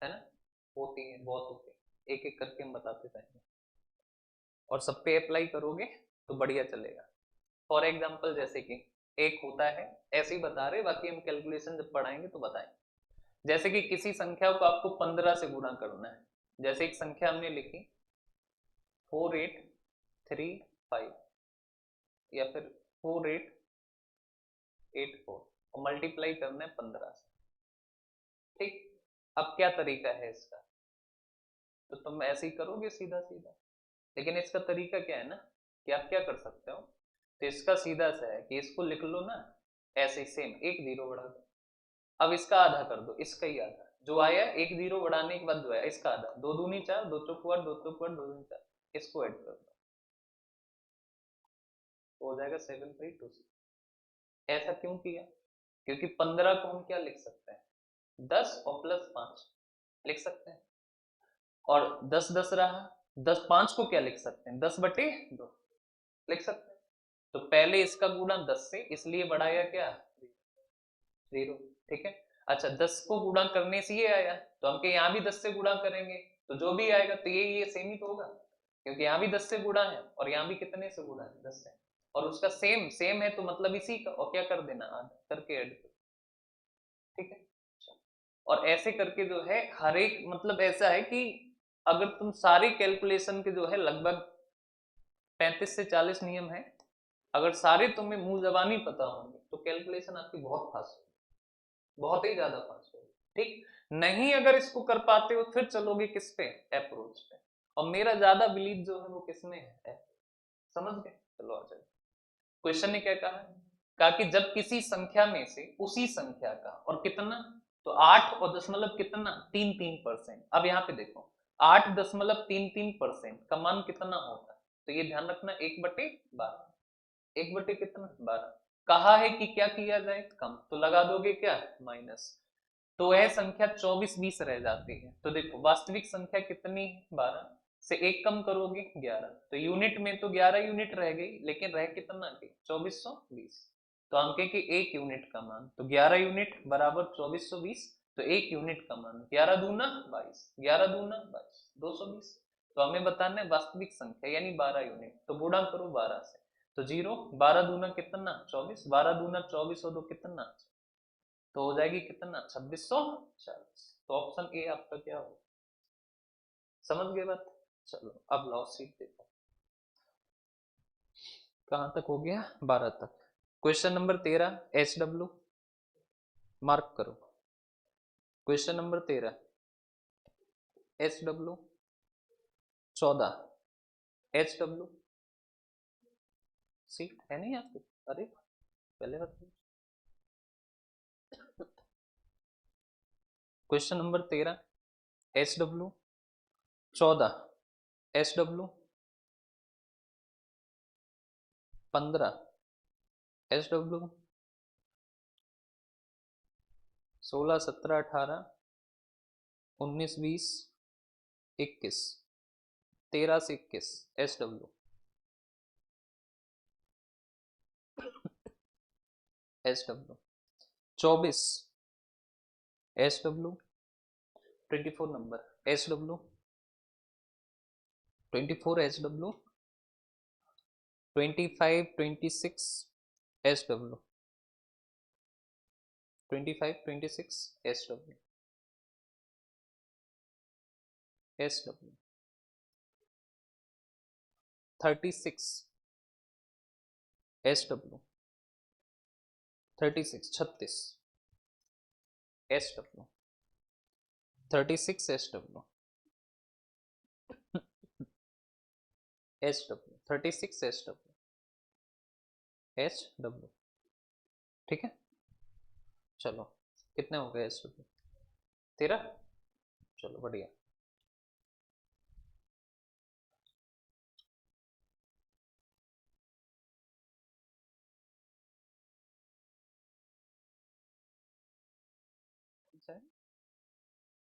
है ना, होती है, बहुत होती है, एक एक करके हम बताते जाएंगे और सब पे अप्लाई करोगे तो बढ़िया चलेगा। फॉर एग्जाम्पल जैसे कि एक होता है, ऐसे ही बता रहे, बाकी हम कैलकुलेशन जब पढ़ाएंगे तो बताएंगे। जैसे कि किसी संख्या को आपको 15 से गुणा करना है, जैसे एक संख्या हमने लिखी 4835 या फिर 4884 और मल्टीप्लाई करना है 15 से, ठीक। अब क्या तरीका है इसका, तो तुम ऐसे ही करोगे सीधा सीधा, लेकिन इसका तरीका क्या है ना कि आप क्या कर सकते हो, तो इसका सीधा सा है कि इसको लिख लो ना ऐसे सेम, एक जीरो बढ़ा दो, अब इसका आधा कर दो, इसका ही आधा जो आया, एक जीरो बढ़ाने के बाद जो आया इसका आधा, 2 दूनी 4, 2 चौक 8, 2 चौक 8, 2 दूनी 4, इसको ऐड कर दो, तो हो जाएगा 7326। ऐसा क्यों किया, क्योंकि 15 को हम क्या लिख सकते हैं 10 और प्लस 5 लिख सकते हैं, और 10 10 रहा, 10 5 को क्या लिख सकते हैं 10 बटे 2 लिख सकते हैं। तो पहले इसका गुणा 10 से, इसलिए बढ़ाया क्या 0, ठीक है। अच्छा 10 को गुणा करने से ये आया, तो हम के यहाँ भी 10 से गुणा करेंगे, तो जो भी आएगा तो ये सेम ही तो होगा, क्योंकि यहाँ भी 10 से गुणा है और यहाँ भी कितने से गुणा है 10 से, और उसका सेम सेम है तो मतलब इसी का, और क्या कर देना आधा करके ऐड कर, ठीक है। और ऐसे करके जो है हर एक, मतलब ऐसा है कि अगर तुम सारे कैलकुलेशन के जो है लगभग 35 से 40 नियम है, अगर सारे तुम्हें मुंह जबानी पता होंगे तो कैलकुलेशन आपकी बहुत फास्ट होगी, बहुत ही ज्यादा फास्ट होगी, ठीक। नहीं अगर इसको कर पाते हो फिर चलोगे किस पे, अप्रोच पे, और मेरा ज्यादा बिलीव जो है वो किसमें है, समझ गए। चलो आ जाए, क्वेश्चन ने क्या कहा कि जब किसी संख्या में से उसी संख्या का और कितना, तो 8 और दशमलव कितना 3 3%। अब यहाँ पे देखो 8.33% का मान कितना होगा, तो ये ध्यान रखना 1/12, 1 बटे कितना 12। कहा है कि क्या किया जाए कम, तो लगा दोगे क्या माइनस, तो वह संख्या 24 20 रह जाती है। तो देखो वास्तविक संख्या कितनी है 12 से एक कम करोगे 11, तो यूनिट में तो 11 यूनिट रह गई, लेकिन रह कितना की 2420, तो हम कहें कि एक यूनिट का मान, तो 11 यूनिट बराबर 2420, तो एक यूनिट का मान 11 दूना 22, 11 दूना 22 220, तो हमें बताना है वास्तविक संख्या यानी 12 यूनिट, तो गुणा करो 12 से, तो 0, 12 दूना कितना 24, 12 दूना 24 और 2 कितना, तो हो जाएगी कितना 2640। तो ऑप्शन ए आपका क्या हो, समझ गए बात। चलो अब लॉ शीट देखो, कहां तक हो गया 12 तक। क्वेश्चन नंबर 13 HW मार्क करो, question number 13 HW, 14 HW seat है नहीं आपको, अरे पहले बताओ। Question number 13, SW 14, SW 15, SW 16, 17, 18, 19, 20, 21, 13 से 21, SW SW 24, SW 24 number, SW 24, SW 25, 26, SW 25, 26, SW SW 36, SW 36, 36, SW 36, SW SW 36, SW SW। ठीक है, चलो कितने हो गए SW? 13। चलो बढ़िया।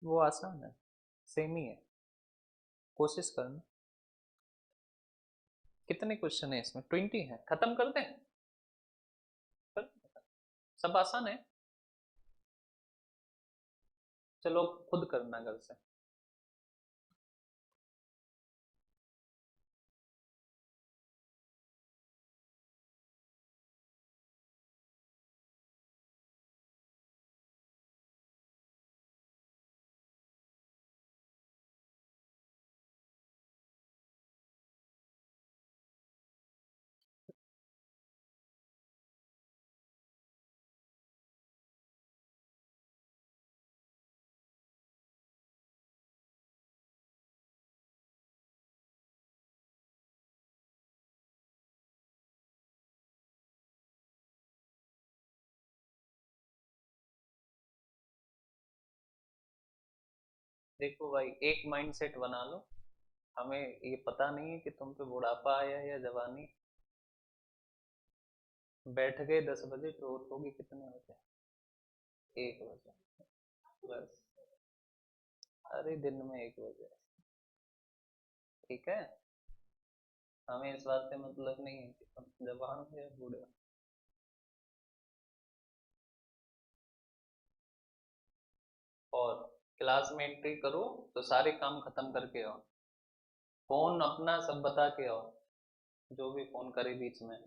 वो आसान है, सेम ही है, कोशिश करना। कितने क्वेश्चन है इसमें? 20 है, खत्म कर दें? सब आसान है, चलो खुद करना घर से। देखो भाई, एक माइंडसेट बना लो, हमें ये पता नहीं है कि तुम पे बुढ़ापा आया या जवानी। बैठ गए 10 बजे तो उठोगे कितने बजे? 1 बजे, बस। अरे दिन में 1 बजे, ठीक है। हमें इस बात से मतलब नहीं है कि तुम जवान हो या बूढ़े हो। और क्लास में एंट्री करो तो सारे काम खत्म करके आओ, फोन अपना सब बता के आओ, जो भी फोन करे बीच में।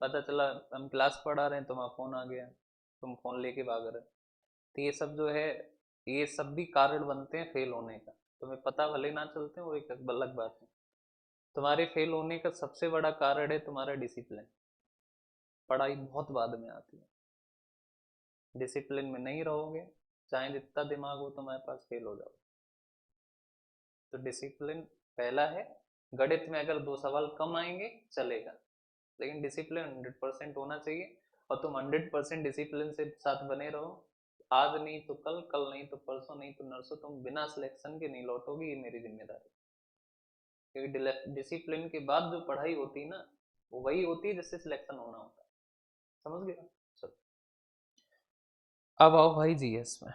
पता चला हम क्लास पढ़ा रहे हैं, तुम्हारा फोन आ गया, तुम फोन लेके भाग रहे। तो ये सब जो है, ये सब भी कारण बनते हैं फेल होने का। तुम्हें पता भले ना चलते हैं, वो एक अलग बात है। तुम्हारे फेल होने का सबसे बड़ा कारण है तुम्हारा डिसिप्लिन। पढ़ाई बहुत बाद में आती है, डिसिप्लिन में नहीं रहोगे, चाहे जितना दिमाग हो तुम्हारे पास, फेल हो जाओ। तो डिसिप्लिन पहला है। गणित में अगर 2 सवाल कम आएंगे चलेगा, लेकिन डिसिप्लिन 100% होना चाहिए। और तुम 100% डिसिप्लिन से साथ बने रहो। आज नहीं तो कल, कल नहीं तो परसों, नहीं तो नरसों तुम बिना सिलेक्शन के नहीं लौटोगे, ये मेरी जिम्मेदारी। क्योंकि डिसिप्लिन के बाद जो पढ़ाई होती है ना, वो वही होती है जिससे सिलेक्शन होना होता है। समझ गए? चलो, अब आओ भाई जीएस में।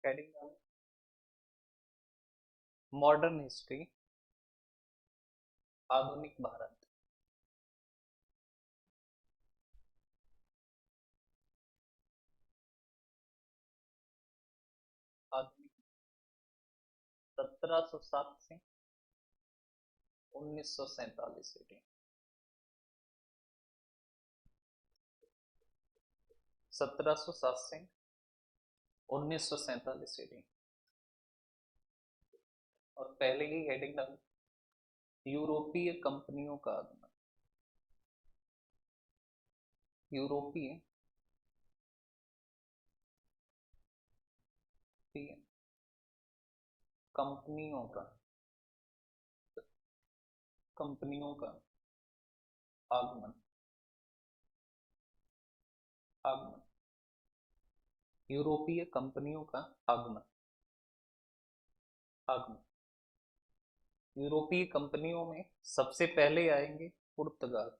हेडिंग डालो, मॉडर्न हिस्ट्री, आधुनिक भारत। आधुनिक 1707 से 1947 रीडिंग। 1707 से 1947 रीडिंग। और पहले ही हेडिंग डालो, यूरोपीय कंपनियों का आगमन। यूरोपीय कंपनियों का, कंपनियों का आगमन, आगमन, यूरोपीय कंपनियों का आगमन, आगमन। यूरोपीय कंपनियों में सबसे पहले आएंगे पुर्तगाल,